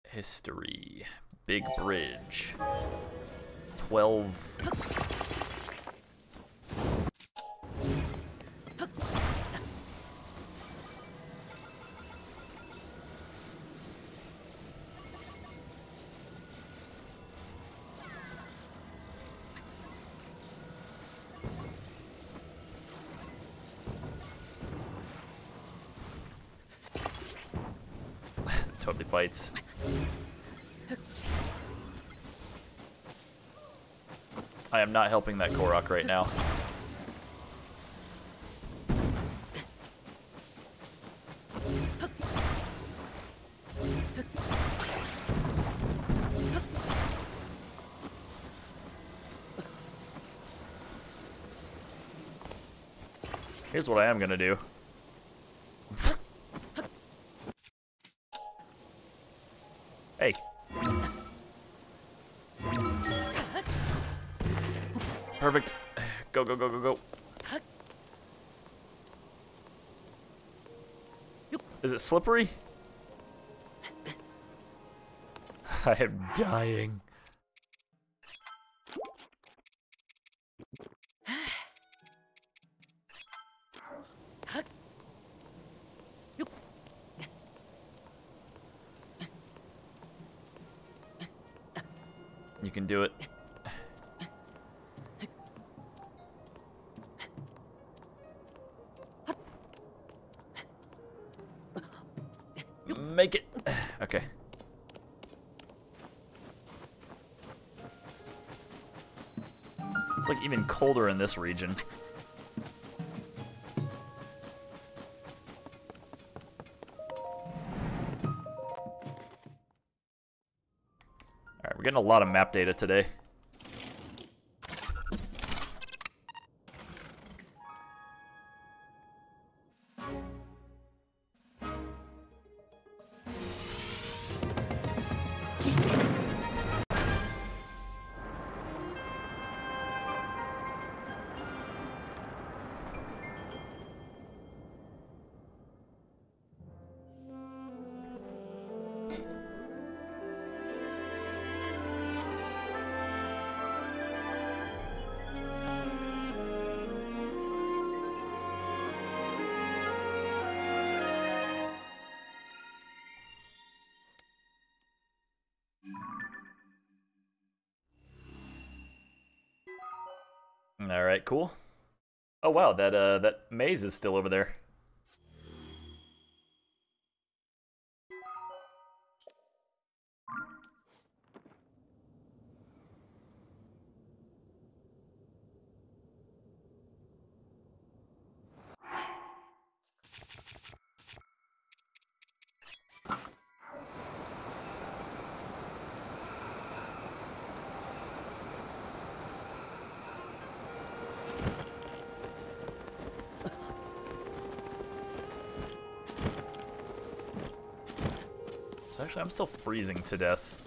History. Big bridge. 12. Totally bites. I am not helping that Korok right now. Here's what I am gonna do. Hey. Perfect. Go, go, go, go, go. Is it slippery? I am dying. You can do it. Make it. Okay. It's like even colder in this region. Alright, we're getting a lot of map data today. Alright, cool. Oh wow, that maze is still over there. So actually, I'm still freezing to death.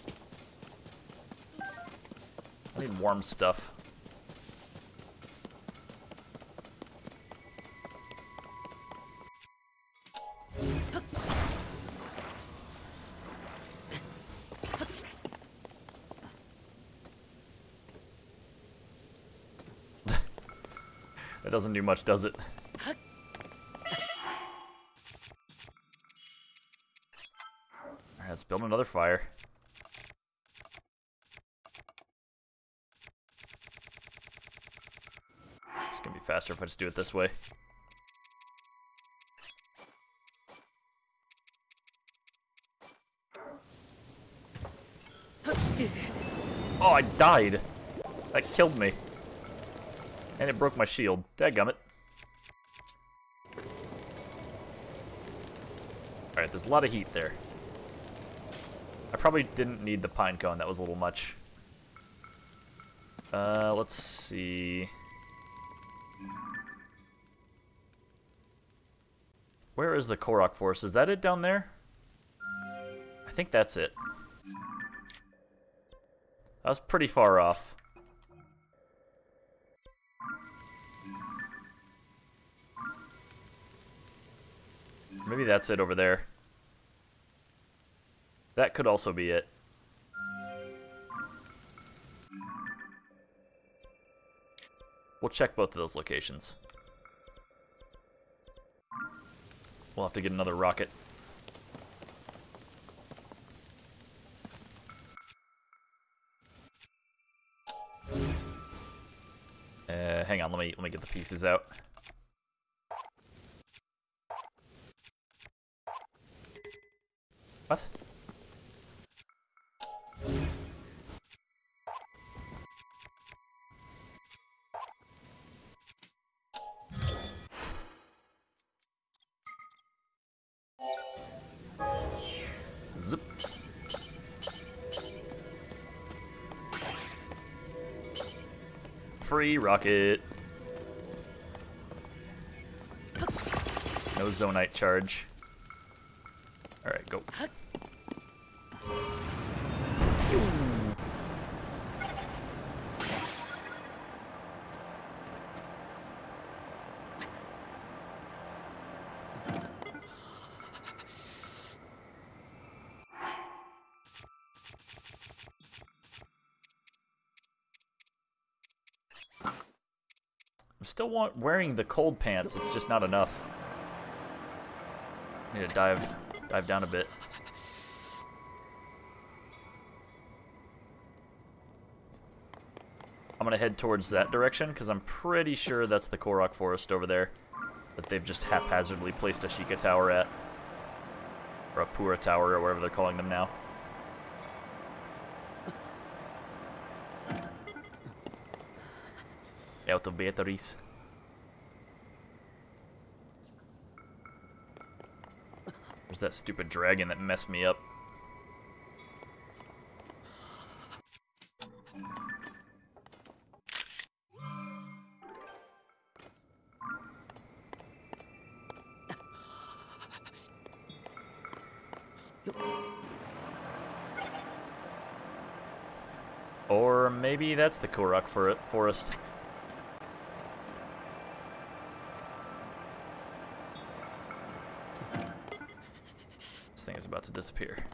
I need warm stuff. That doesn't do much, does it? Alright, let's build another fire. It's gonna be faster if I just do it this way. Oh, I died! That killed me. And it broke my shield. Dadgummit. Alright, there's a lot of heat there. I probably didn't need the pine cone. That was a little much. Let's see. Where is the Korok Forest? Is that it down there? I think that's it. I was pretty far off. Maybe that's it over there. That could also be it. We'll check both of those locations. We'll have to get another rocket. Hang on, let me get the pieces out. What? Zip. Free rocket. No zonite charge. Alright, go. I'm still wearing the cold pants, it's just not enough. I need to dive down a bit. I'm gonna head towards that direction, because I'm pretty sure that's the Korok Forest over there that they've just haphazardly placed a Sheikah Tower at. Or a Pura Tower, or whatever they're calling them now. Out of batteries. There's that stupid dragon that messed me up. Or maybe that's the Korok Forest. This thing is about to disappear.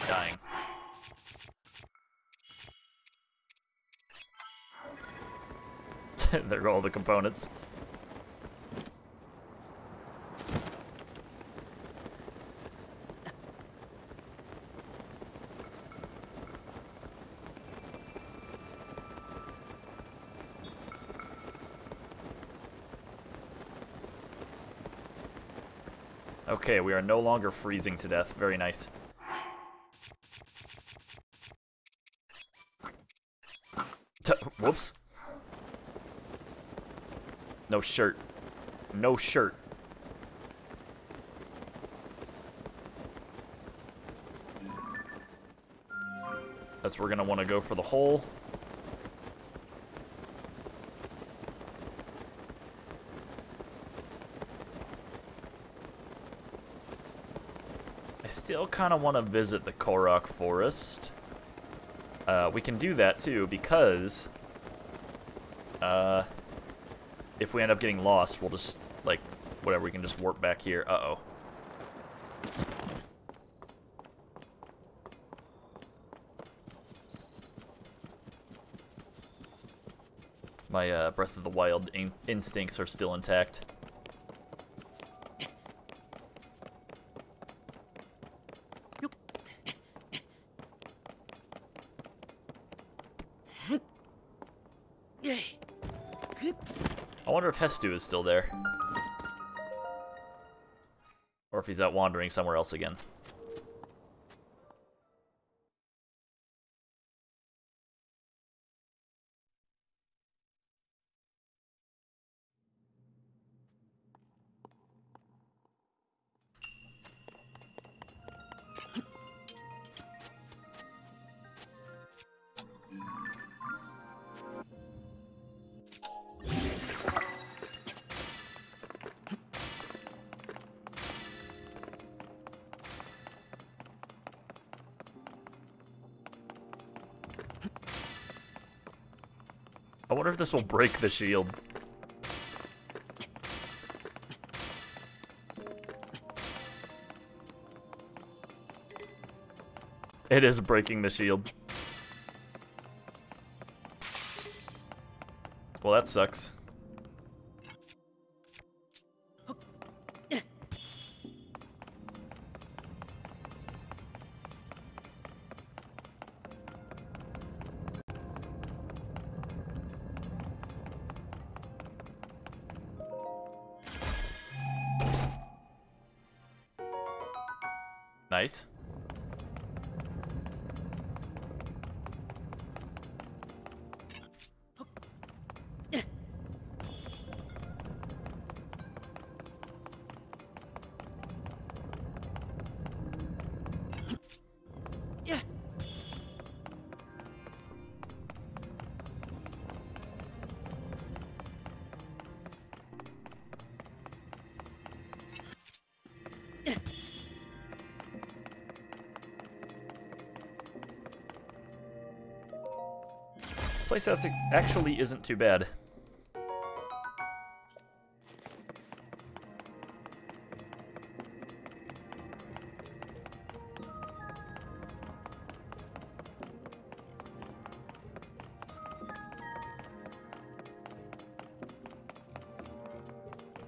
Dying. There are all the components. Okay, we are no longer freezing to death. Very nice. Whoops. No shirt. No shirt. That's where we're going to want to go for the hole. I still kind of want to visit the Korok Forest. We can do that too, because if we end up getting lost, we'll just, like, whatever, we can just warp back here. Uh-oh. My Breath of the Wild instincts are still intact. I wonder if Hestu is still there. Or if he's out wandering somewhere else again. I wonder if this will break the shield. It is breaking the shield. Well, that sucks. Nice. This place actually isn't too bad.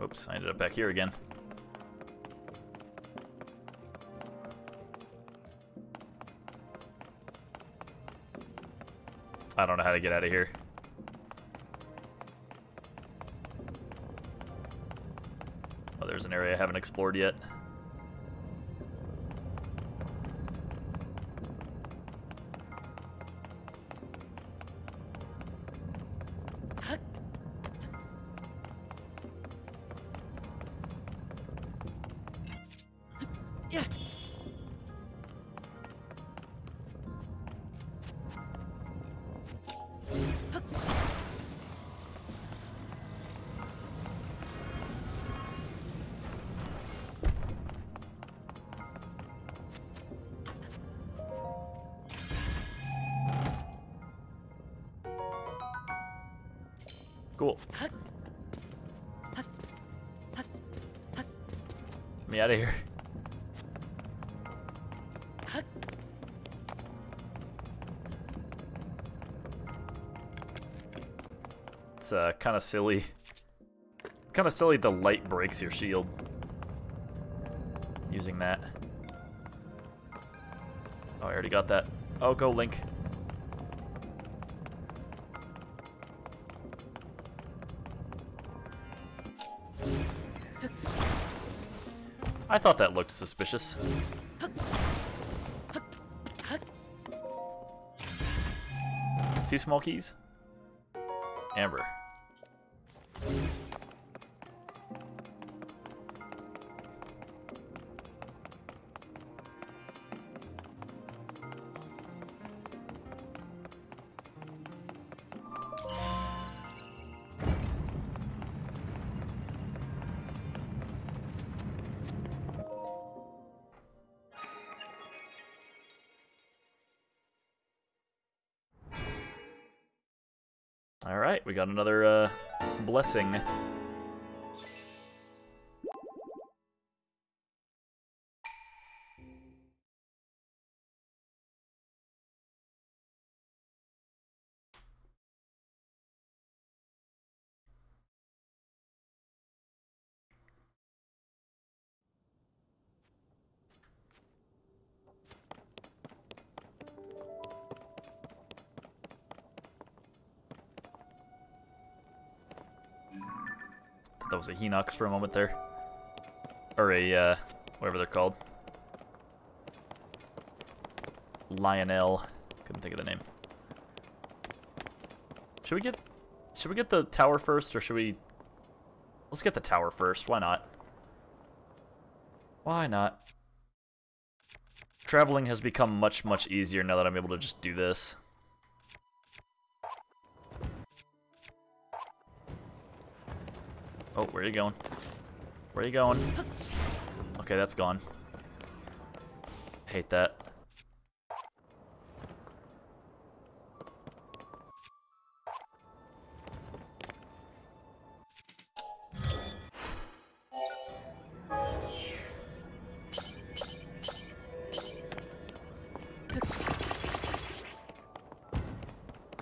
Oops, I ended up back here again. I don't know how to get out of here. Oh, there's an area I haven't explored yet. Cool. Get me out of here. It's kind of silly. It's kind of silly the light breaks your shield. Using that. Oh, I already got that. Oh, go Link. I thought that looked suspicious. Two small keys? Amber. Alright, we got another blessing. That was a Hinox for a moment there. Or a, whatever they're called. Lionel. Couldn't think of the name. Should we get the tower first, or should we... Let's get the tower first. Why not? Why not? Traveling has become much, much easier now that I'm able to just do this. Oh, where are you going? Where are you going? Okay, that's gone. Hate that.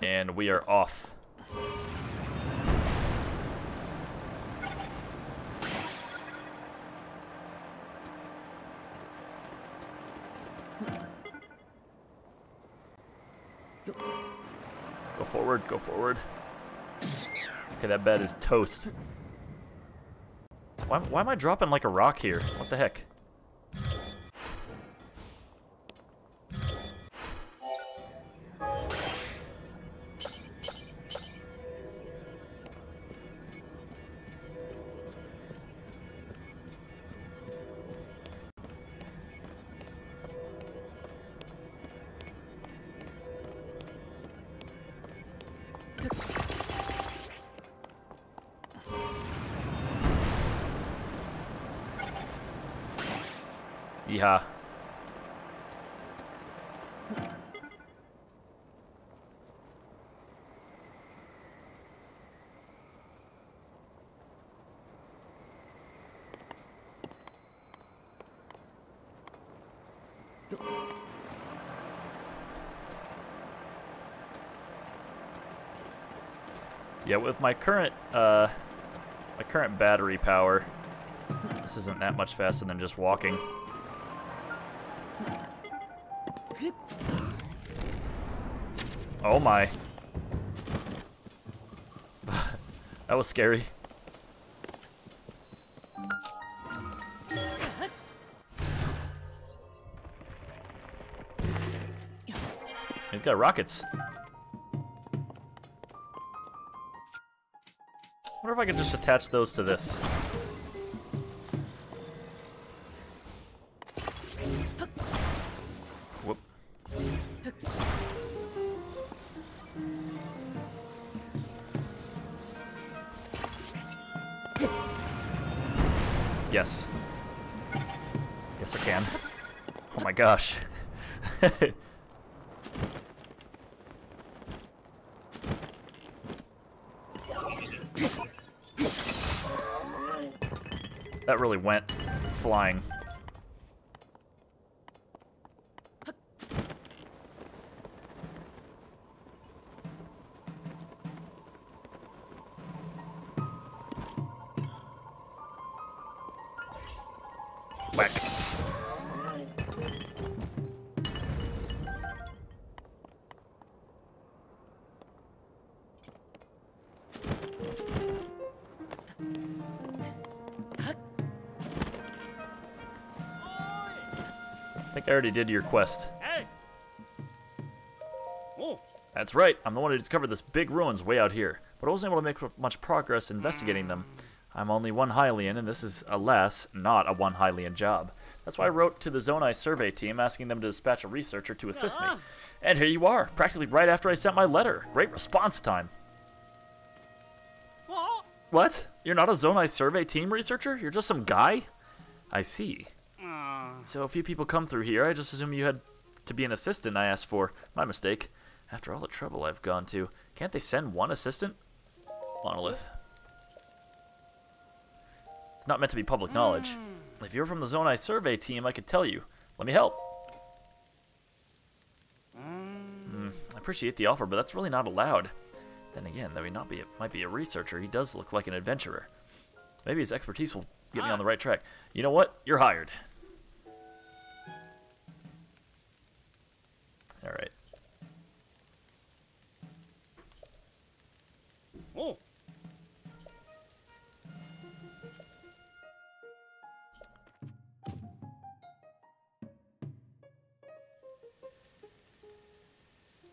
And we are off. Go forward, go forward. Okay, that bed is toast. Why am I dropping like a rock here? What the heck? Yeehaw. Yeah, with my current battery power, this isn't that much faster than just walking. Oh my. That was scary. He's got rockets. Wonder if I can just attach those to this. Whoop. Yes. Yes, I can. Oh my gosh. That really went flying. Whack. think I already did your quest. Hey. Oh. That's right. I'm the one who discovered this big ruins way out here, but I wasn't able to make much progress investigating them. I'm only one Hylian, and this is, alas, not a one Hylian job. That's why I wrote to the Zonai survey team asking them to dispatch a researcher to assist me. And here you are, practically right after I sent my letter. Great response time. What? You're not a Zonai survey team researcher? You're just some guy? I see. So a few people come through here. I just assume you had to be an assistant I asked for. My mistake. After all the trouble I've gone to, can't they send one assistant? Monolith. It's not meant to be public knowledge. If you're from the Zonai survey team, I could tell you. Let me help. I appreciate the offer, but that's really not allowed. Then again, though he might be a researcher, he does look like an adventurer. Maybe his expertise will get me on the right track. You know what? You're hired. All right. Oh.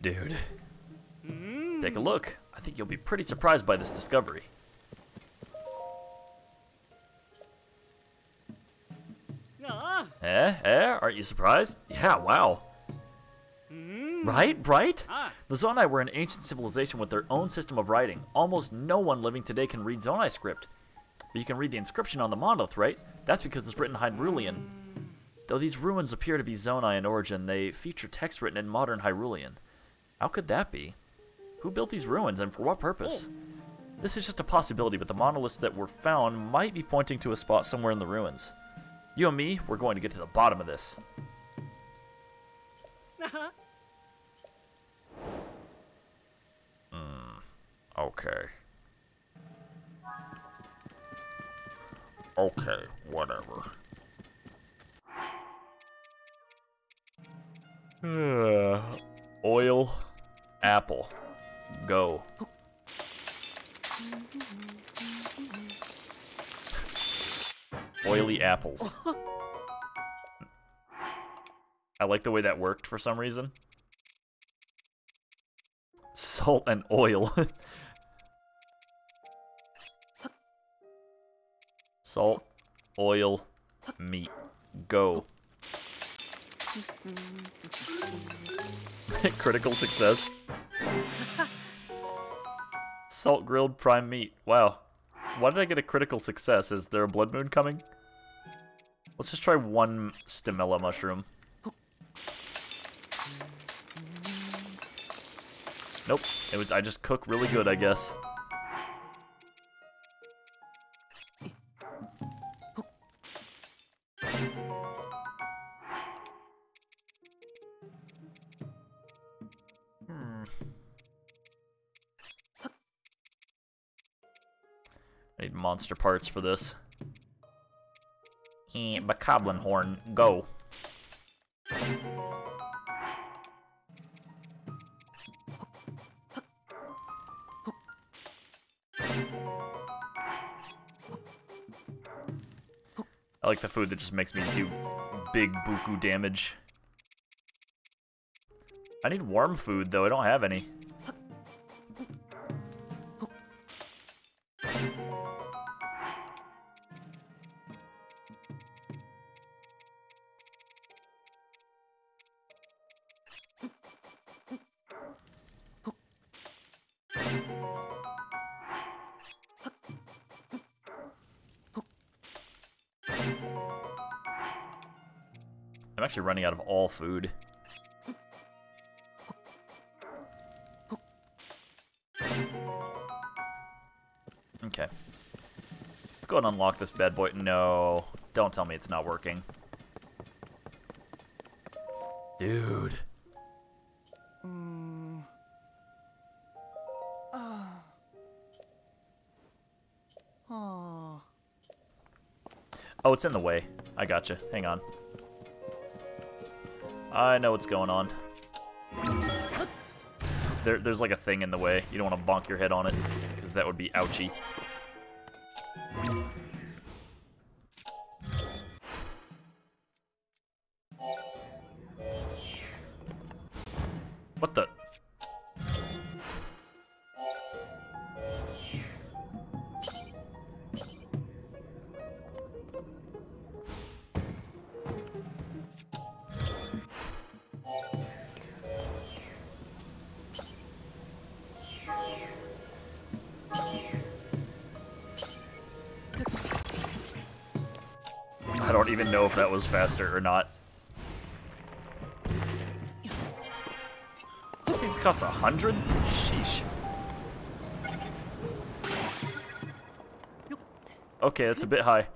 Dude. Take a look. I think you'll be pretty surprised by this discovery. Aren't you surprised? Yeah, wow. Right? The Zonai were an ancient civilization with their own system of writing. Almost no one living today can read Zonai script. But you can read the inscription on the monolith, right? That's because it's written Hyrulean. Though these ruins appear to be Zonai in origin, they feature text written in modern Hyrulean. How could that be? Who built these ruins and for what purpose? This is just a possibility, but the monoliths that were found might be pointing to a spot somewhere in the ruins. You and me, we're going to get to the bottom of this. Okay. Okay, whatever. Oil, apple, go. Oily apples. I like the way that worked for some reason. Salt and oil. Salt, oil, meat. Go. Critical success. Salt grilled prime meat. Wow. Why did I get a critical success? Is there a blood moon coming? Let's just try one stamella mushroom. Nope. I just cook really good, I guess. I need monster parts for this. Bokoblin horn, go. I like the food that just makes me do big buku damage. I need warm food, though. I don't have any. I'm actually running out of all food. Okay. Let's go ahead and unlock this bad boy. No. Don't tell me it's not working. Dude. Oh, it's in the way. I gotcha. Hang on. I know what's going on. There's like a thing in the way. You don't want to bonk your head on it, because that would be ouchy. don't even know if that was faster or not. This thing costs 100? Sheesh. Okay, that's a bit high.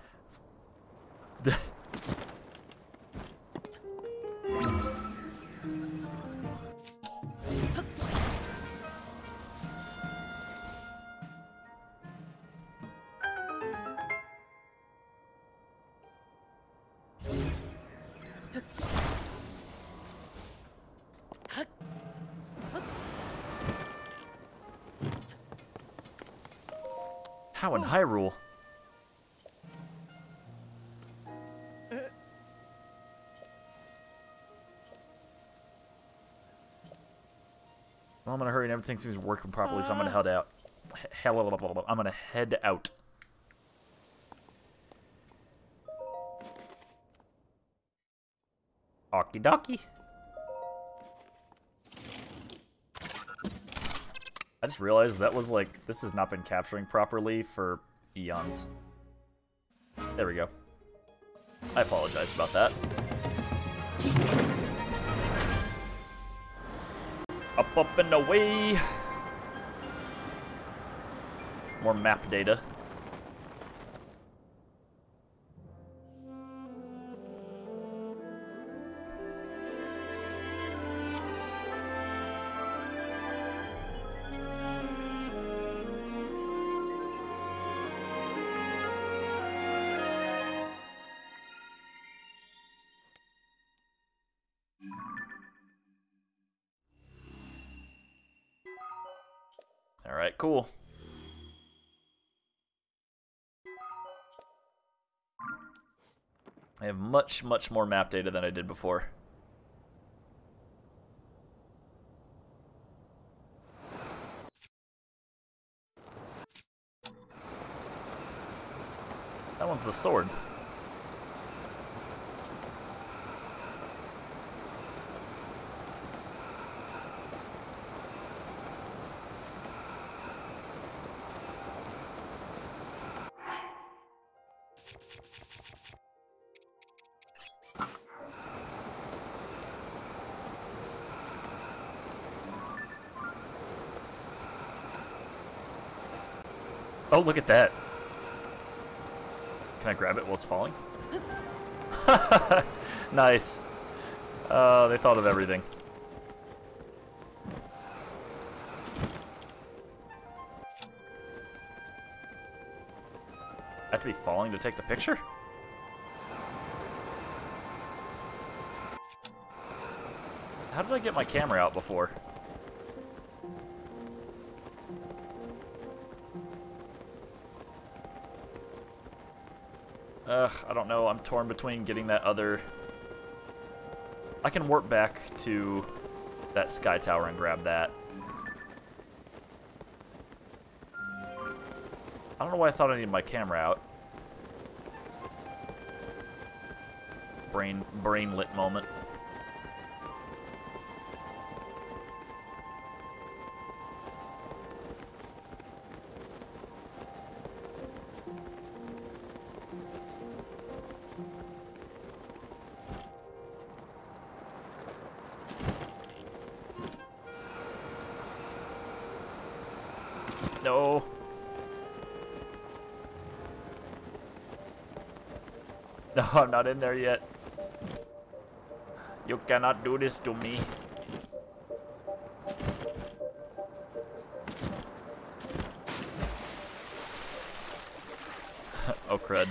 How in Hyrule? Well, I'm gonna hurry and everything seems working properly, so I'm gonna head out. I'm gonna head out. Okie dokie. I just realized that was like, this has not been capturing properly for eons. There we go. I apologize about that. Up and away! More map data. Alright, cool. I have much more map data than I did before. That one's the sword. Oh, look at that. Can I grab it while it's falling? Nice. They thought of everything. I have to be falling to take the picture? How did I get my camera out before? I don't know. I'm torn between getting that other... I can warp back to that sky tower and grab that. I don't know why I thought I needed my camera out. Brain lit moment. No. No, I'm not in there yet. You cannot do this to me. Oh, crud.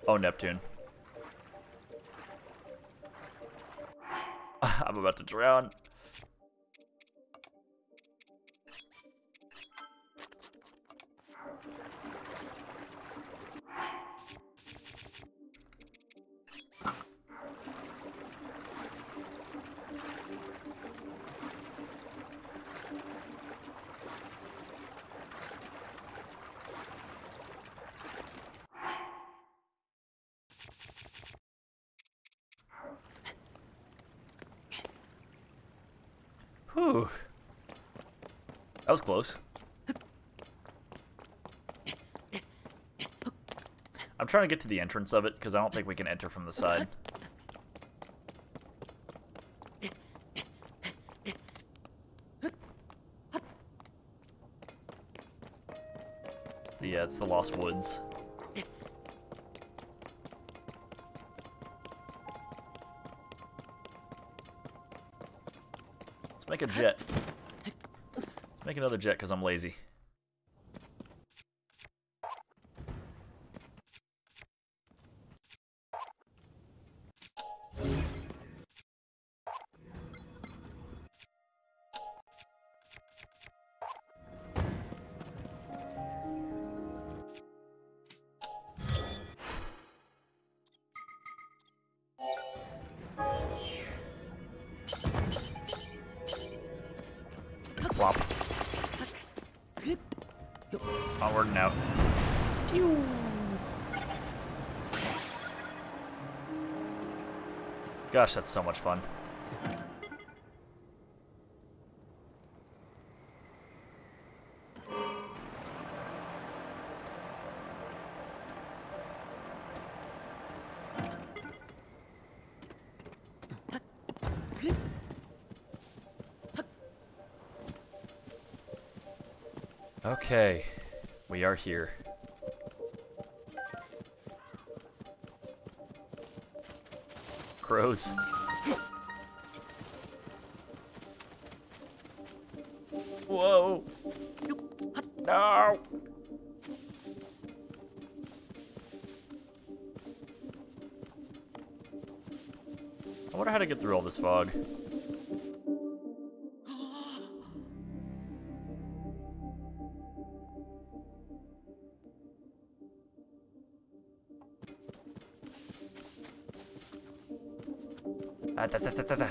Oh, Neptune. I'm about to drown. Whew. That was close. I'm trying to get to the entrance of it, because I don't think we can enter from the side. Yeah, it's the Lost Woods. Let's make a jet. Let's make another jet, because I'm lazy. Plop. Onward and out. Gosh, that's so much fun. Okay, we are here. Crows. Whoa! No! I wonder how to get through all this fog. Ah, da, da, da, da, da.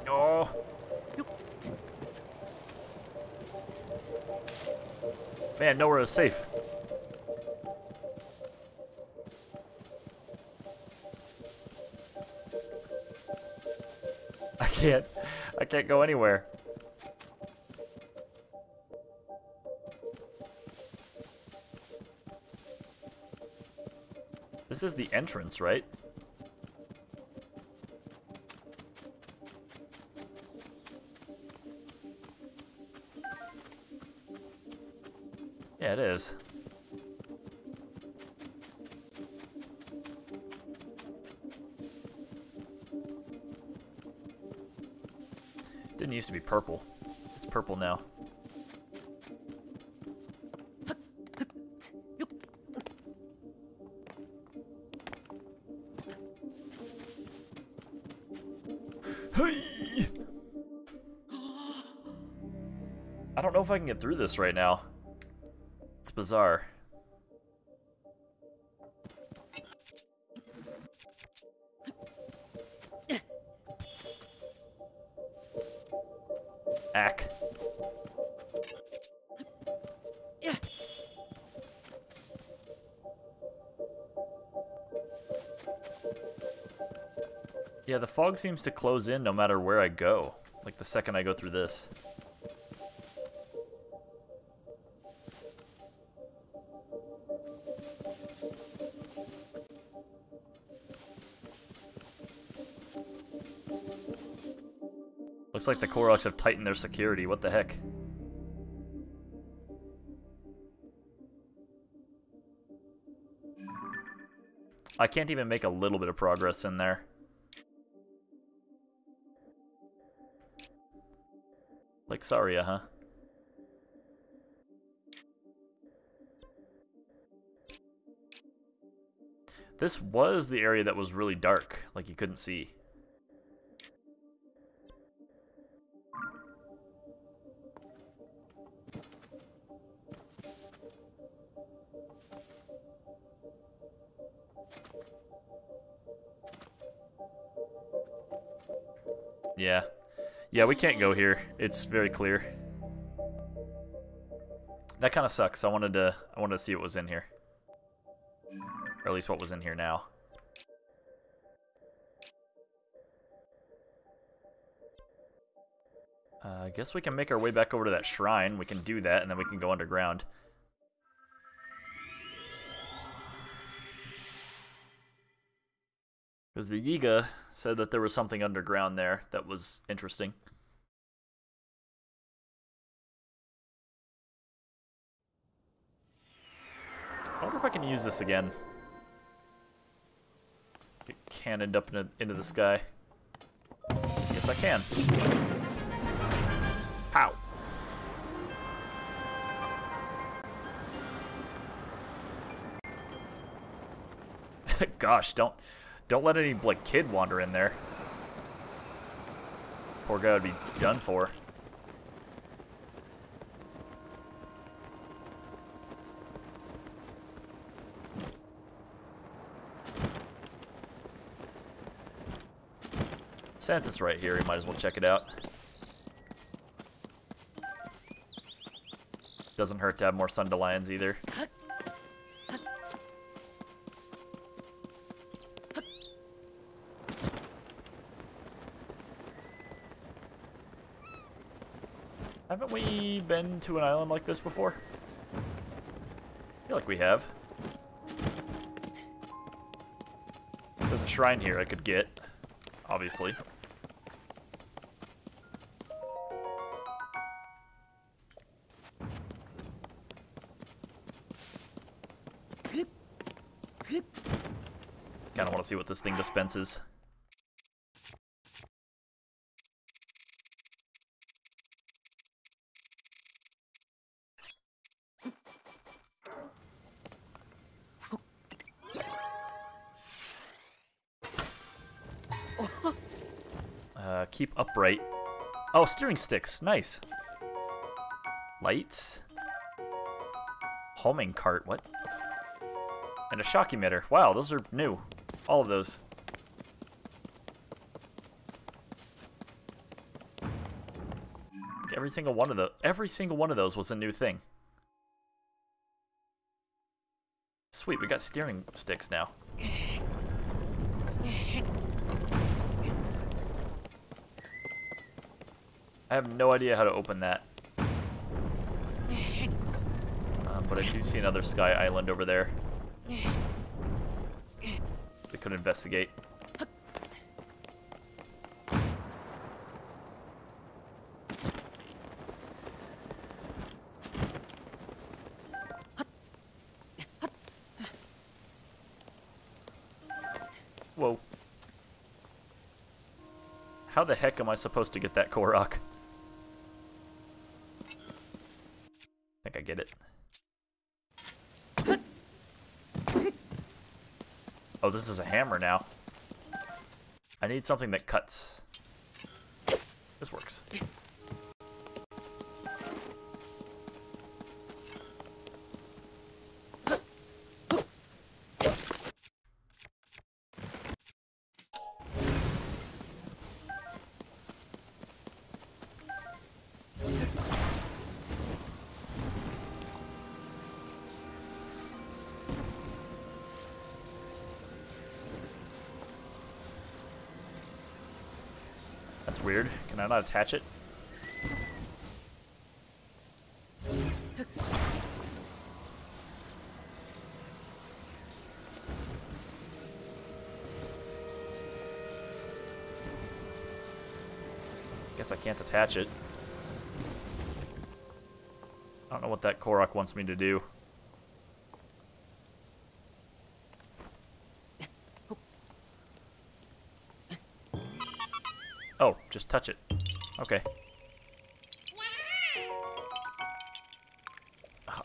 Oh. Man, nowhere is safe. I can't go anywhere. This is the entrance, right? Yeah, it is. Didn't used to be purple. It's purple now. I don't know if I can get through this right now. It's bizarre. Ack. Yeah, the fog seems to close in no matter where I go. Like the second I go through this. Looks like the Koroks have tightened their security. What the heck? I can't even make a little bit of progress in there. Like Saria, huh? This was the area that was really dark, like you couldn't see. Yeah. Yeah, we can't go here. It's very clear. That kind of sucks. I wanted to see what was in here. Or at least what was in here now. I guess we can make our way back over to that shrine. We can do that, and then we can go underground. Because the Yiga said that there was something underground there that was interesting. I wonder if I can use this again. Get cannoned up into the sky. Yes, I can. Pow! Gosh, don't let any like kid wander in there. Poor guy would be done for. Since it's right here, we might as well check it out. Doesn't hurt to have more Sundelions either. Haven't we been to an island like this before? I feel like we have. There's a shrine here I could get, obviously. Kinda wanna see what this thing dispenses. Keep upright. Oh, steering sticks. Nice. Lights. Homing cart. What? And a shock emitter. Wow, those are new. All of those. Every single one of those was a new thing. Sweet, we got steering sticks now. I have no idea how to open that. But I do see another sky island over there. We could investigate. Whoa. How the heck am I supposed to get that Korok? I think I get it. Oh, this is a hammer now. I need something that cuts. This works. That's weird. Can I not attach it? Guess I can't attach it. I don't know what that Korok wants me to do. Oh, just touch it. Okay.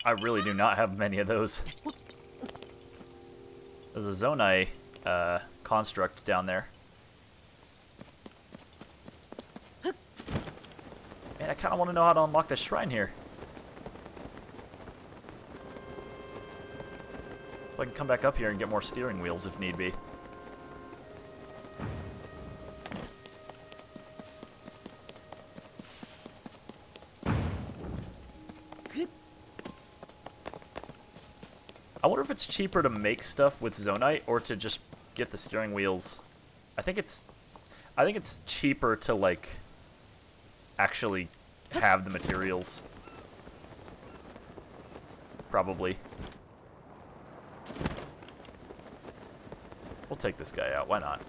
I really do not have many of those. There's a Zonai construct down there. Man, I kind of want to know how to unlock this shrine here. If I can come back up here and get more steering wheels if need be. I wonder if it's cheaper to make stuff with Zonite or to just get the steering wheels. I think it's cheaper to, like, actually have the materials. Probably. We'll take this guy out. Why not?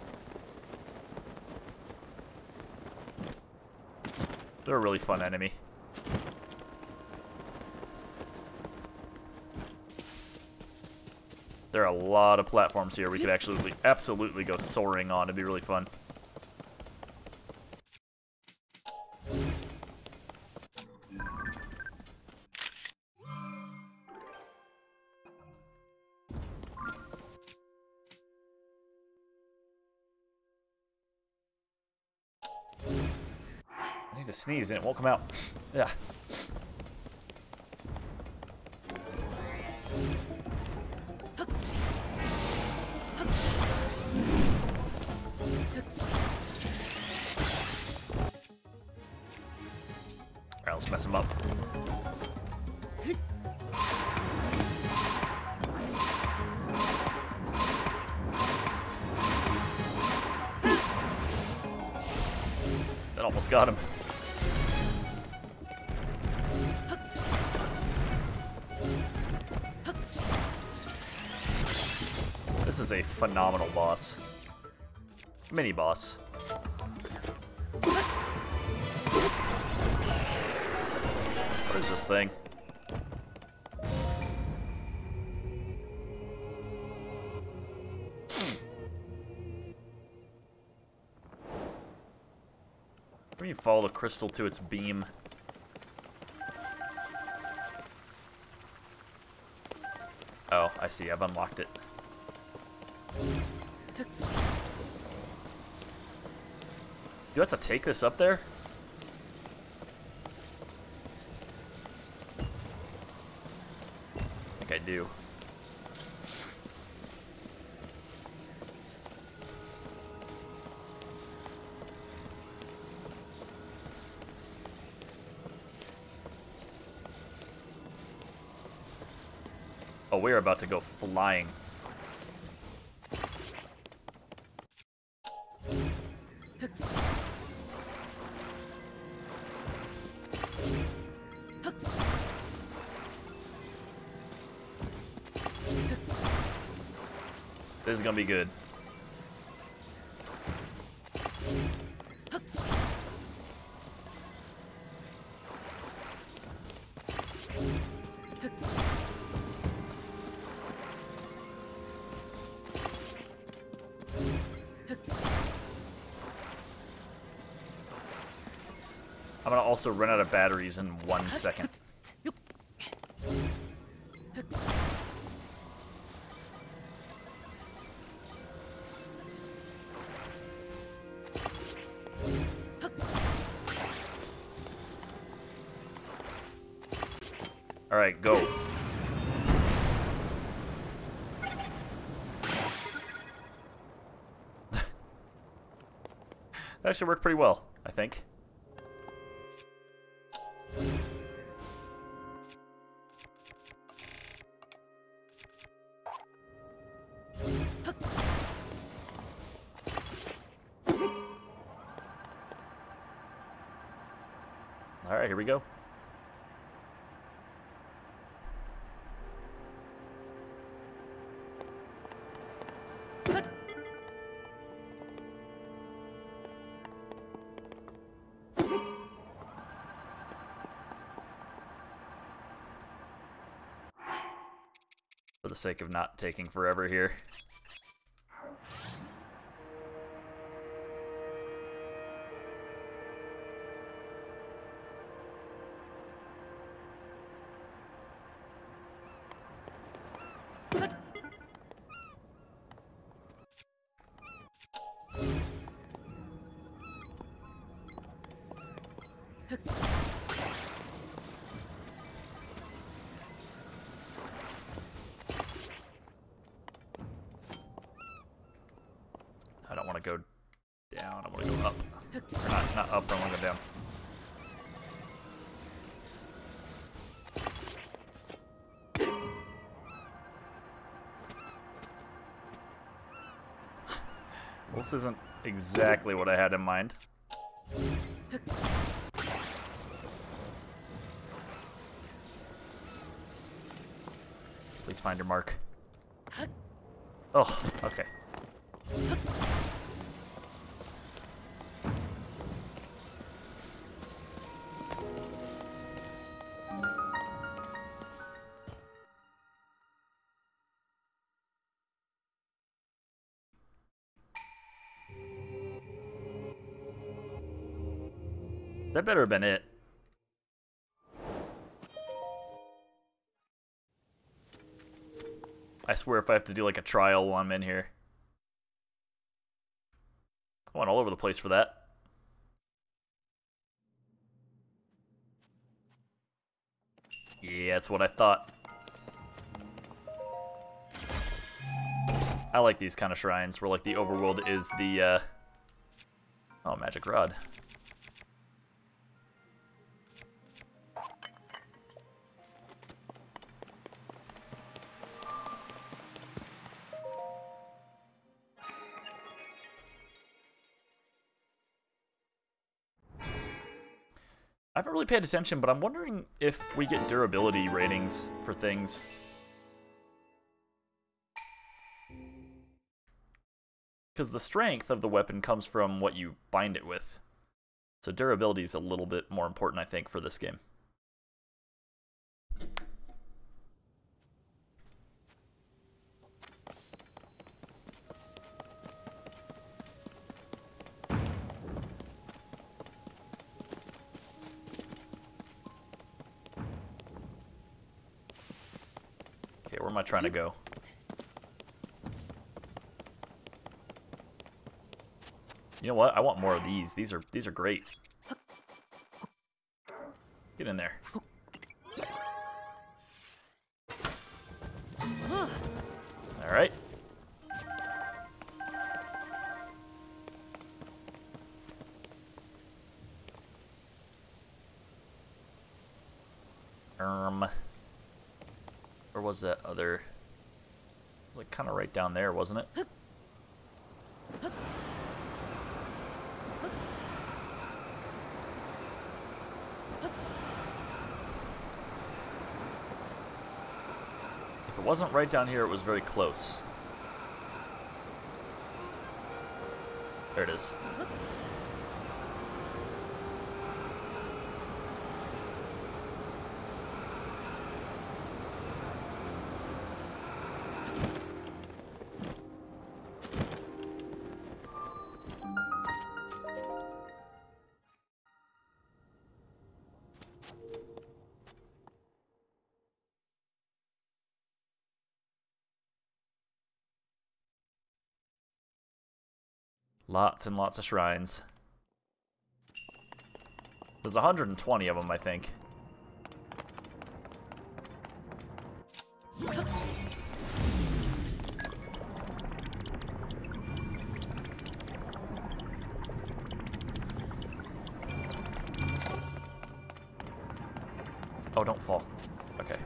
They're a really fun enemy. There are a lot of platforms here we could actually absolutely go soaring on. It'd be really fun. I need to sneeze and it won't come out. Yeah. Alright, let's mess him up. That almost got him. This is a phenomenal boss. Mini boss. What is this thing? Where do you follow the crystal to its beam? Oh, I see. I've unlocked it. You have to take this up there? I think I do. Oh, we're about to go flying. This is gonna be good. I'm gonna also run out of batteries in 1 second. Alright, go. That actually worked pretty well, I think. Alright, here we go. For the sake of not taking forever here. I don't want to go down, I want to go up. Or not up, I want to go down. This isn't exactly what I had in mind. Please find your mark. Oh, okay. That better have been it. I swear if I have to do like a trial while I'm in here. I went all over the place for that. Yeah, that's what I thought. I like these kind of shrines where like the overworld is the oh, magic rod. I haven't really paid attention, but I'm wondering if we get durability ratings for things. Because the strength of the weapon comes from what you bind it with. So durability is a little bit more important, I think, for this game. Okay, where am I trying to go? You know what? I want more of these. These are great. Get in there. All right. Where was that other? It was like kind of right down there, wasn't it? If it wasn't right down here, it was very close. There it is. Lots and lots of shrines. There's 120 of them, I think. Oh, don't fall. Okay.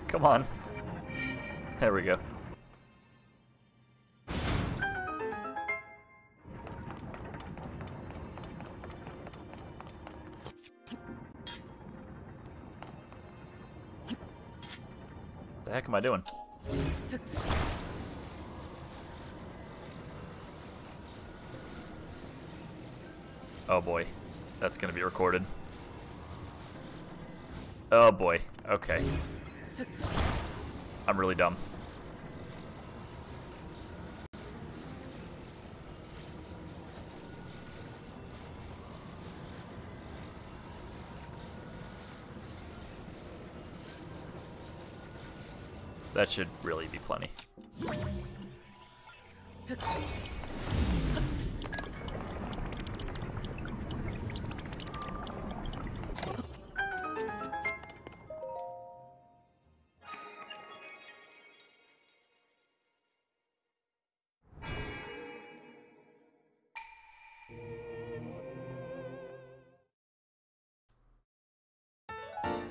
Come on. There we go. The heck am I doing? Oh boy. That's gonna be recorded. Oh boy. Okay. I'm really dumb. That should really be plenty.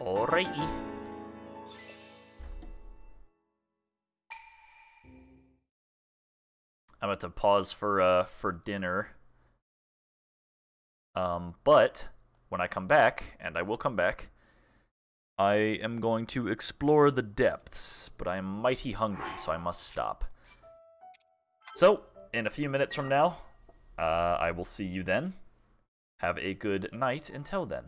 Alrighty. I'm about to pause for dinner. But when I come back, and I will come back, I am going to explore the depths, but I am mighty hungry, so I must stop. So, in a few minutes from now, I will see you then. Have a good night until then.